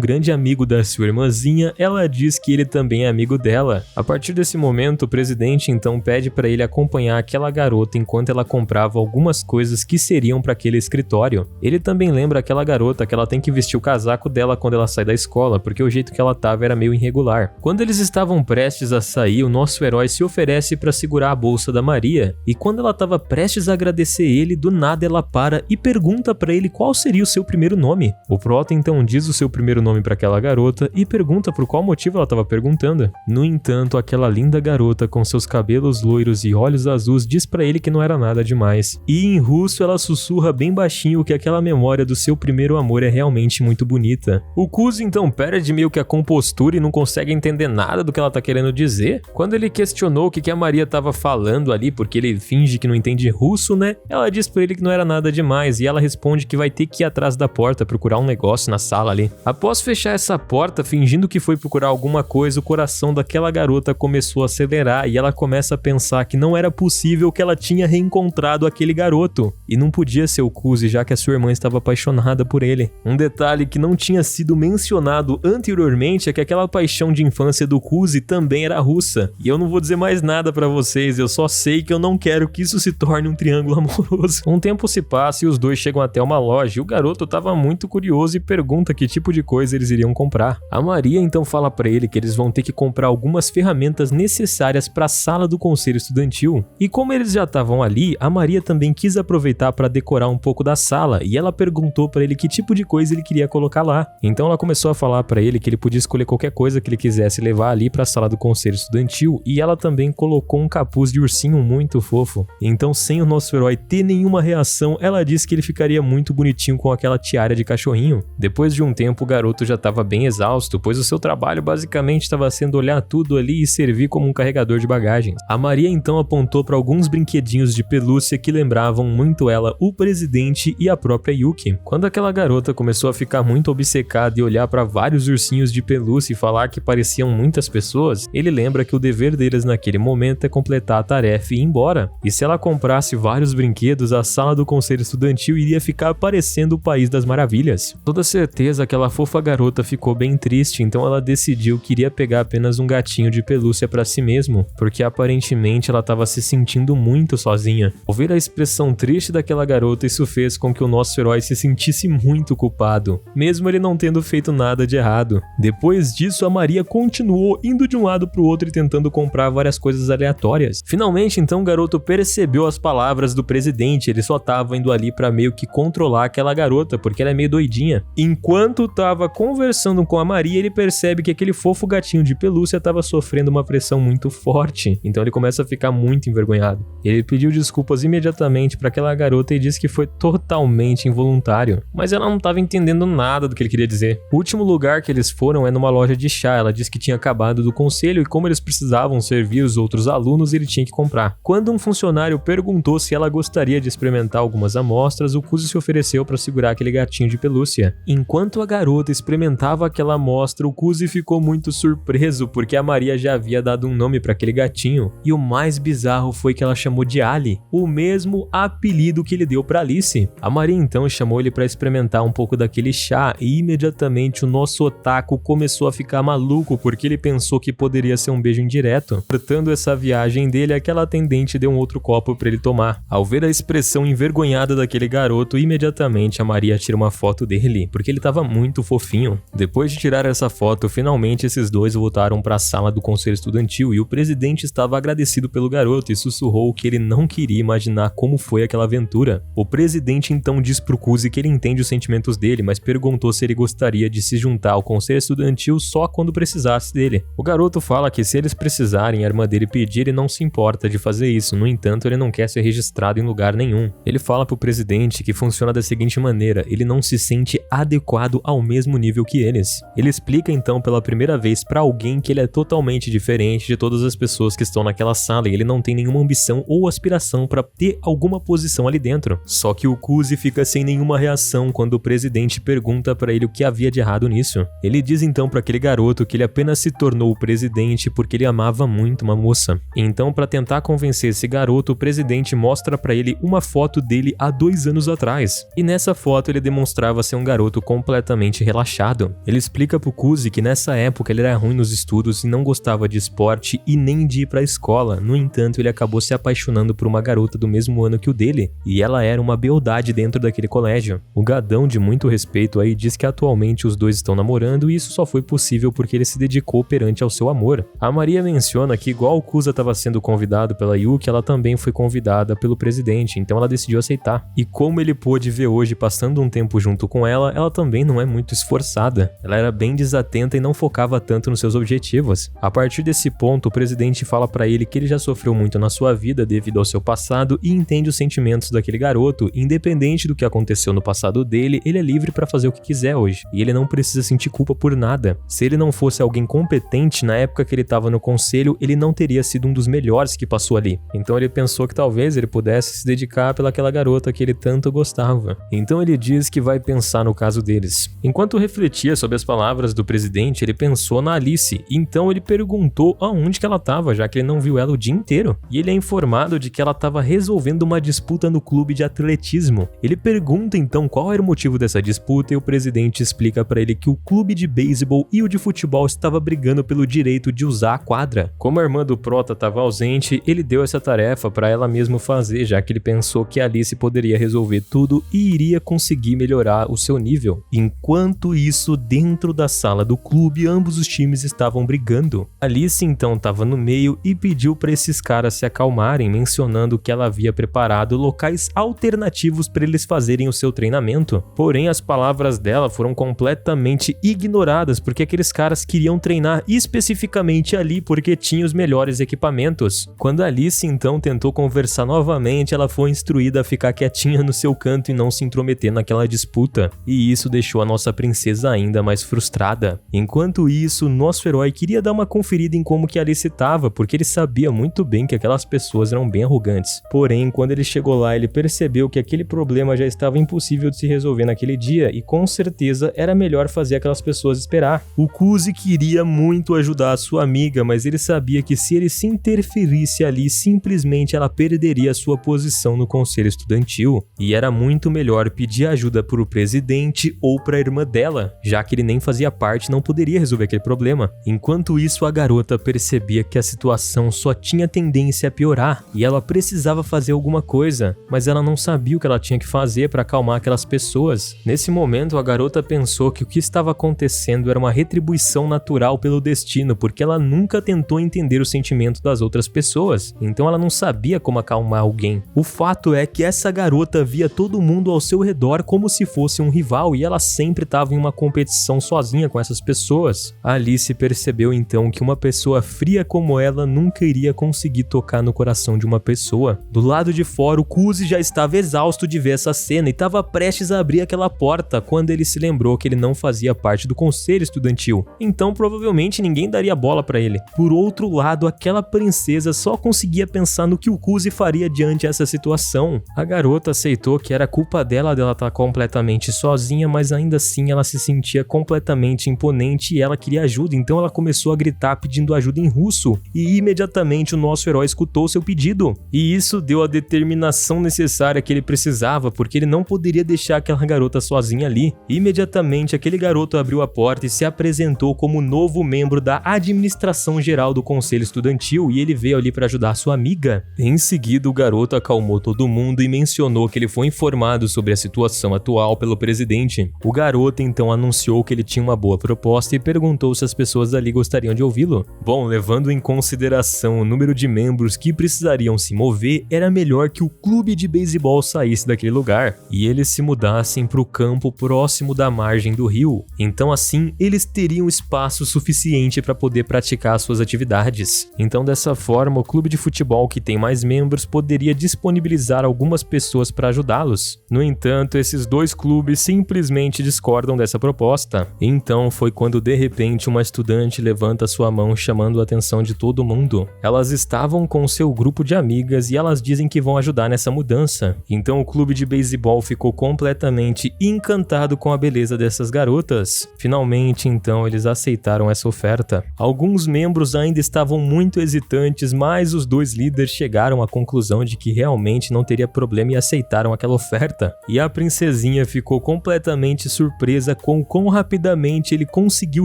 grande amigo da sua irmãzinha, ela diz que ele também é amigo dela. A partir desse momento, o presidente então pede para ele acompanhar aquela garota enquanto ela comprava algumas coisas que seriam para aquele escritório. Ele também lembra aquela garota que ela tem que vestir o casaco dela quando ela sai da escola, porque o jeito que ela tava era meio irregular. Quando eles estavam prestes a sair, o nosso herói se oferece para segurar a bolsa da Maria, e quando ela estava prestes a agradecer ele, do nada ela para e pergunta para ele qual seria o seu primeiro nome. O prota então diz o seu primeiro nome para aquela garota e pergunta por qual motivo ela estava perguntando. No entanto, aquela linda garota com seus cabelos loiros e olhos azuis diz para ele que não era nada demais. E em russo ela sussurra bem baixinho que aquela memória do seu primeiro amor é realmente muito bonita. O Kuzi então perde meio que a compostura e não consegue entender nada do que ela tá querendo dizer. Quando ele questionou o que a Maria tava falando ali, porque ele finge que não entende russo, né? Ela diz pra ele que não era nada demais e ela responde que vai ter que ir atrás da porta procurar um negócio na sala ali. Após fechar essa porta, porta, fingindo que foi procurar alguma coisa, o coração daquela garota começou a acelerar e ela começa a pensar que não era possível que ela tinha reencontrado aquele garoto. E não podia ser o Kuzi, já que a sua irmã estava apaixonada por ele. Um detalhe que não tinha sido mencionado anteriormente é que aquela paixão de infância do Kuzi também era russa. E eu não vou dizer mais nada pra vocês, eu só sei que eu não quero que isso se torne um triângulo amoroso. Um tempo se passa e os dois chegam até uma loja e o garoto estava muito curioso e pergunta que tipo de coisa eles iriam comprar. A Maria então fala pra ele que eles vão ter que comprar algumas ferramentas necessárias para a sala do conselho estudantil. E como eles já estavam ali, a Maria também quis aproveitar para decorar um pouco da sala e ela perguntou para ele que tipo de coisa ele queria colocar lá. Então ela começou a falar para ele que ele podia escolher qualquer coisa que ele quisesse levar ali para a sala do conselho estudantil e ela também colocou um capuz de ursinho muito fofo. Então, sem o nosso herói ter nenhuma reação, ela disse que ele ficaria muito bonitinho com aquela tiara de cachorrinho. Depois de um tempo, o garoto já estava bem exausto, pois o seu trabalho basicamente estava sendo olhar tudo ali e servir como um carregador de bagagens. A Maria então apontou para alguns brinquedinhos de pelúcia que lembravam muito ela, o presidente e a própria Yuki. Quando aquela garota começou a ficar muito obcecada e olhar para vários ursinhos de pelúcia e falar que pareciam muitas pessoas, ele lembra que o dever deles naquele momento é completar a tarefa e ir embora. E se ela comprasse vários brinquedos, a sala do conselho estudantil iria ficar parecendo o País das Maravilhas. Toda certeza aquela fofa garota ficou bem triste, então ela decidiu que iria pegar apenas um gatinho de pelúcia para si mesmo, porque aparentemente ela estava se sentindo muito sozinha. Ao ver a expressão triste daquela garota, isso fez com que o nosso herói se sentisse muito culpado, mesmo ele não tendo feito nada de errado. Depois disso, a Maria continuou indo de um lado para o outro e tentando comprar várias coisas aleatórias. Finalmente, então, o garoto percebeu as palavras do presidente, ele só estava indo ali para meio que controlar aquela garota, porque ela é meio doidinha. Enquanto estava conversando com a Maria, ele percebe que aquele fofo gatinho de pelúcia estava sofrendo uma pressão muito forte, então ele começa a ficar muito envergonhado. Ele pediu desculpas imediatamente para aquela garota e disse que foi totalmente involuntário, mas ela não estava entendendo nada do que ele queria dizer. O último lugar que eles foram é numa loja de chá, ela disse que tinha acabado do conselho e como eles precisavam servir os outros alunos, ele tinha que comprar. Quando um funcionário perguntou se ela gostaria de experimentar algumas amostras, o Kuzi se ofereceu para segurar aquele gatinho de pelúcia. Enquanto a garota experimentava aquela amostra, o Kuzi ficou muito surpreso porque a Maria já havia dado um nome para aquele gatinho. E o mais bizarro foi que ela chamou de Ali, o mesmo apelido que ele deu para Alice. A Maria então chamou ele para experimentar um pouco daquele chá e imediatamente o nosso otaku começou a ficar maluco porque ele pensou que poderia ser um beijo indireto. Tratando essa viagem dele, aquela atendente deu um outro copo para ele tomar. Ao ver a expressão envergonhada daquele garoto, imediatamente a Maria tira uma foto dele, porque ele estava muito fofinho. Depois de tirar essa foto, finalmente esses dois voltaram para a sala do conselho estudantil e o presidente estava agradecido pelo garoto e sussurrou que ele não queria imaginar como foi aquela aventura. O presidente então diz pro Kuzi que ele entende os sentimentos dele, mas perguntou se ele gostaria de se juntar ao conselho estudantil só quando precisasse dele. O garoto fala que se eles precisarem e a irmã dele pedir, ele não se importa de fazer isso, no entanto ele não quer ser registrado em lugar nenhum. Ele fala pro presidente que funciona da seguinte maneira, ele não se sente adequado ao mesmo nível que eles. Ele explica então pela primeira vez pra alguém que ele é totalmente diferente de todas as pessoas que estão naquela sala e ele não tem nenhuma ambição ou aspiração pra ter alguma posição ali dentro. Só que o Kuzi fica sem nenhuma reação quando o presidente pergunta pra ele o que havia de errado nisso. Ele diz então pra aquele garoto que ele apenas se tornou o presidente porque ele amava muito uma moça. Então, pra tentar convencer esse garoto, o presidente mostra pra ele uma foto dele há 2 anos atrás. E nessa foto ele demonstrava ser um garoto completamente relaxado. Ele explica pro Kuzi que nessa época ele era ruim nos estudos e não gostava de esporte e nem de ir pra escola. No entanto, ele acabou se apaixonando por uma garota do mesmo ano que o dele, e ela era uma beldade dentro daquele colégio. O gadão, de muito respeito aí, diz que atualmente os dois estão namorando e isso só foi possível porque ele se dedicou perante ao seu amor. A Maria menciona que igual o Kuza estava sendo convidado pela Yuki, ela também foi convidada pelo presidente, então ela decidiu aceitar. E como ele pôde ver hoje passando um tempo junto com ela, ela também não é muito esforçada. Ela era bem desatenta e não focava tanto nos seus objetivos. A partir desse ponto, o presidente fala pra ele que ele já sofreu muito na sua vida devido ao seu passado e entende os sentimentos daquele garoto, independente do que aconteceu no passado dele, ele é livre pra fazer o que quiser hoje. E ele não precisa sentir culpa por nada. Se ele não fosse alguém competente, na época que ele estava no conselho, ele não teria sido um dos melhores que passou ali. Então ele pensou que talvez ele pudesse se dedicar pelaquela garota que ele tanto gostava. Então ele diz que vai pensar no caso deles. Enquanto refletia sobre as palavras palavras do presidente, ele pensou na Alice, então ele perguntou aonde que ela estava, já que ele não viu ela o dia inteiro. E ele é informado de que ela estava resolvendo uma disputa no clube de atletismo. Ele pergunta então qual era o motivo dessa disputa e o presidente explica para ele que o clube de beisebol e o de futebol estava brigando pelo direito de usar a quadra. Como a irmã do Prota estava ausente, ele deu essa tarefa para ela mesma fazer, já que ele pensou que a Alice poderia resolver tudo e iria conseguir melhorar o seu nível. Enquanto isso, dentro da sala do clube, ambos os times estavam brigando. Alice então estava no meio e pediu para esses caras se acalmarem, mencionando que ela havia preparado locais alternativos para eles fazerem o seu treinamento. Porém, as palavras dela foram completamente ignoradas, porque aqueles caras queriam treinar especificamente ali porque tinha os melhores equipamentos. Quando Alice então tentou conversar novamente, ela foi instruída a ficar quietinha no seu canto e não se intrometer naquela disputa, e isso deixou a nossa princesa ainda mais frustrada. Enquanto isso, nosso herói queria dar uma conferida em como que Alice estava, porque ele sabia muito bem que aquelas pessoas eram bem arrogantes. Porém, quando ele chegou lá, ele percebeu que aquele problema já estava impossível de se resolver naquele dia e com certeza era melhor fazer aquelas pessoas esperar. O Kuzi queria muito ajudar a sua amiga, mas ele sabia que se ele se interferisse ali, simplesmente ela perderia a sua posição no conselho estudantil, e era muito melhor pedir ajuda para o presidente ou para a irmã dela, já que ele nem fazia parte e não poderia resolver aquele problema. Enquanto isso, a garota percebia que a situação só tinha tendência a piorar e ela precisava fazer alguma coisa, mas ela não sabia o que ela tinha que fazer para acalmar aquelas pessoas. Nesse momento, a garota pensou que o que estava acontecendo era uma retribuição natural pelo destino, porque ela nunca tentou entender o sentimento das outras pessoas, então ela não sabia como acalmar alguém. O fato é que essa garota via todo mundo ao seu redor como se fosse um rival e ela sempre estava em uma competição sozinha com essas pessoas. A Alice percebeu então que uma pessoa fria como ela nunca iria conseguir tocar no coração de uma pessoa. Do lado de fora, o Kuzi já estava exausto de ver essa cena e estava prestes a abrir aquela porta quando ele se lembrou que ele não fazia parte do conselho estudantil, então provavelmente ninguém daria bola para ele. Por outro lado, aquela princesa só conseguia pensar no que o Kuzi faria diante dessa situação. A garota aceitou que era culpa dela estar completamente sozinha, mas ainda assim ela se sentia completamente imponente e ela queria ajuda, então ela começou a gritar pedindo ajuda em russo e imediatamente o nosso herói escutou seu pedido. E isso deu a determinação necessária que ele precisava, porque ele não poderia deixar aquela garota sozinha ali. Imediatamente aquele garoto abriu a porta e se apresentou como novo membro da administração geral do conselho estudantil e ele veio ali para ajudar sua amiga. Em seguida, o garoto acalmou todo mundo e mencionou que ele foi informado sobre a situação atual pelo presidente. O garoto então anunciou que ele tinha uma boa proposta e perguntou se as pessoas ali gostariam de ouvi-lo. Bom, levando em consideração o número de membros que precisariam se mover, era melhor que o clube de beisebol saísse daquele lugar e eles se mudassem para o campo próximo da margem do rio. Então assim, eles teriam espaço suficiente para poder praticar suas atividades. Então dessa forma, o clube de futebol que tem mais membros poderia disponibilizar algumas pessoas para ajudá-los. No entanto, esses dois clubes simplesmente discordam dessa proposta. Então foi quando de repente uma estudante levanta sua mão chamando a atenção de todo mundo. Elas estavam com seu grupo de amigas e elas dizem que vão ajudar nessa mudança. Então o clube de beisebol ficou completamente encantado com a beleza dessas garotas. Finalmente, então, eles aceitaram essa oferta. Alguns membros ainda estavam muito hesitantes, mas os dois líderes chegaram à conclusão de que realmente não teria problema e aceitaram aquela oferta. E a princesinha ficou completamente surpresa com quão rapidamente ele conseguiu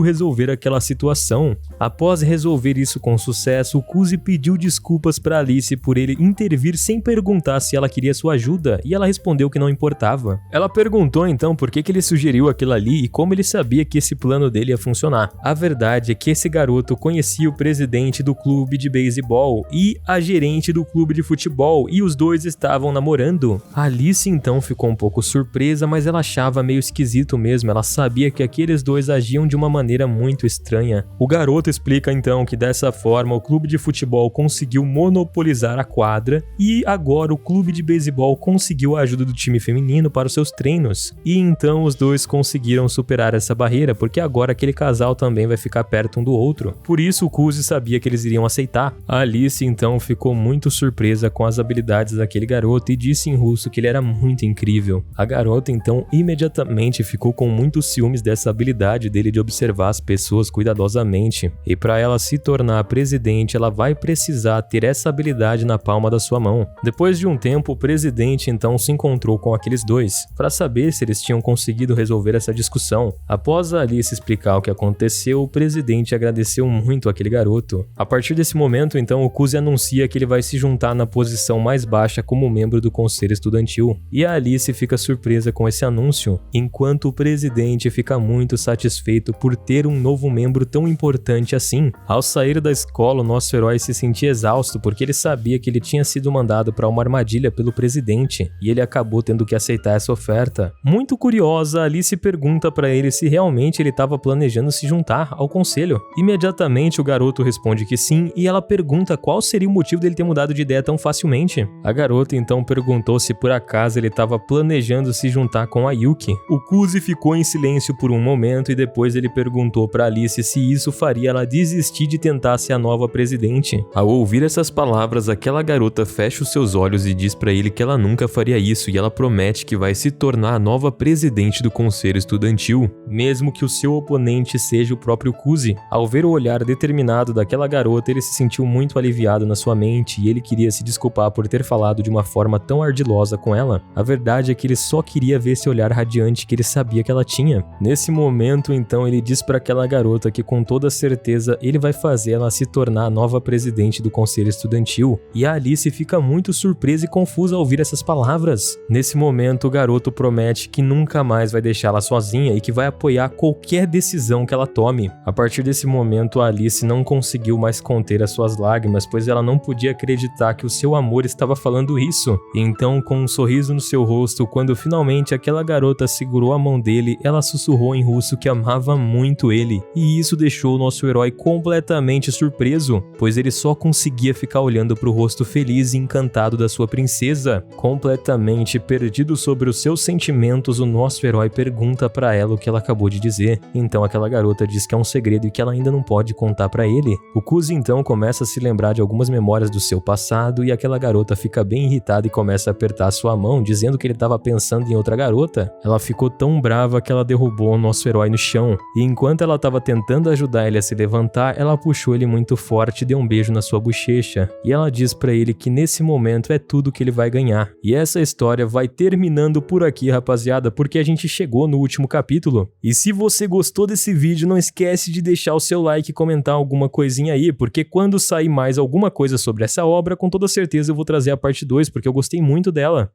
resolver aquela situação. Após resolver isso com sucesso, o Kuzi pediu desculpas para Alice por ele intervir sem perguntar se ela queria sua ajuda, e ela respondeu que não importava. Ela perguntou então por que ele sugeriu aquilo ali e como ele sabia que esse plano dele ia funcionar. A verdade é que esse garoto conhecia o presidente do clube de beisebol e a gerente do clube de futebol, e os dois estavam namorando. A Alice então ficou um pouco surpresa, mas ela achava meio esquisito mesmo. Ela sabia que aqueles dois agiam de uma maneira muito estranha. O garoto explica então que dessa forma o clube de futebol conseguiu monopolizar a quadra e agora o clube de beisebol conseguiu a ajuda do time feminino para os seus treinos. E então os dois conseguiram superar essa barreira, porque agora aquele casal também vai ficar perto um do outro. Por isso o Kuzi sabia que eles iriam aceitar. A Alice então ficou muito surpresa com as habilidades daquele garoto e disse em russo que ele era muito incrível. A garota então imediatamente ficou com muitos ciúmes dessa habilidade habilidade dele de observar as pessoas cuidadosamente. E para ela se tornar presidente, ela vai precisar ter essa habilidade na palma da sua mão. Depois de um tempo, o presidente então se encontrou com aqueles dois para saber se eles tinham conseguido resolver essa discussão. Após a Alice explicar o que aconteceu, o presidente agradeceu muito aquele garoto. A partir desse momento, então, o Kuzi anuncia que ele vai se juntar na posição mais baixa como membro do conselho estudantil. E a Alice fica surpresa com esse anúncio, enquanto o presidente fica muito satisfeito por ter um novo membro tão importante assim. Ao sair da escola, o nosso herói se sentia exausto porque ele sabia que ele tinha sido mandado para uma armadilha pelo presidente e ele acabou tendo que aceitar essa oferta. Muito curiosa, Alice pergunta para ele se realmente ele estava planejando se juntar ao conselho. Imediatamente o garoto responde que sim e ela pergunta qual seria o motivo dele ter mudado de ideia tão facilmente. A garota então perguntou se por acaso ele estava planejando se juntar com a Yuki. O Kuzi ficou em silêncio por um momento e depois ele perguntou para Alice se isso faria ela desistir de tentar ser a nova presidente. Ao ouvir essas palavras, aquela garota fecha os seus olhos e diz para ele que ela nunca faria isso e ela promete que vai se tornar a nova presidente do conselho estudantil, mesmo que o seu oponente seja o próprio Kuzi. Ao ver o olhar determinado daquela garota, ele se sentiu muito aliviado na sua mente e ele queria se desculpar por ter falado de uma forma tão ardilosa com ela. A verdade é que ele só queria ver esse olhar radiante que ele sabia que ela tinha. Nesse momento, então, ele diz para aquela garota que com toda certeza ele vai fazer ela se tornar a nova presidente do conselho estudantil. E a Alice fica muito surpresa e confusa ao ouvir essas palavras. Nesse momento, o garoto promete que nunca mais vai deixá-la sozinha e que vai apoiar qualquer decisão que ela tome. A partir desse momento, a Alice não conseguiu mais conter as suas lágrimas, pois ela não podia acreditar que o seu amor estava falando isso. E então, com um sorriso no seu rosto, quando finalmente aquela garota segurou a mão dele, ela sussurrou em russo que amava muito ele. E isso deixou o nosso herói completamente surpreso, pois ele só conseguia ficar olhando para o rosto feliz e encantado da sua princesa. Completamente perdido sobre os seus sentimentos, o nosso herói pergunta para ela o que ela acabou de dizer. Então aquela garota diz que é um segredo e que ela ainda não pode contar para ele. O Kuzi então começa a se lembrar de algumas memórias do seu passado e aquela garota fica bem irritada e começa a apertar sua mão, dizendo que ele estava pensando em outra garota. Ela ficou tão brava que ela derrubou o nosso herói no chão. E enquanto ela estava tentando ajudar ele a se levantar, ela puxou ele muito forte e deu um beijo na sua bochecha. E ela diz para ele que nesse momento é tudo que ele vai ganhar. E essa história vai terminando por aqui, rapaziada, porque a gente chegou no último capítulo. E se você gostou desse vídeo, não esquece de deixar o seu like e comentar alguma coisinha aí, porque quando sair mais alguma coisa sobre essa obra, com toda certeza eu vou trazer a parte 2, porque eu gostei muito dela.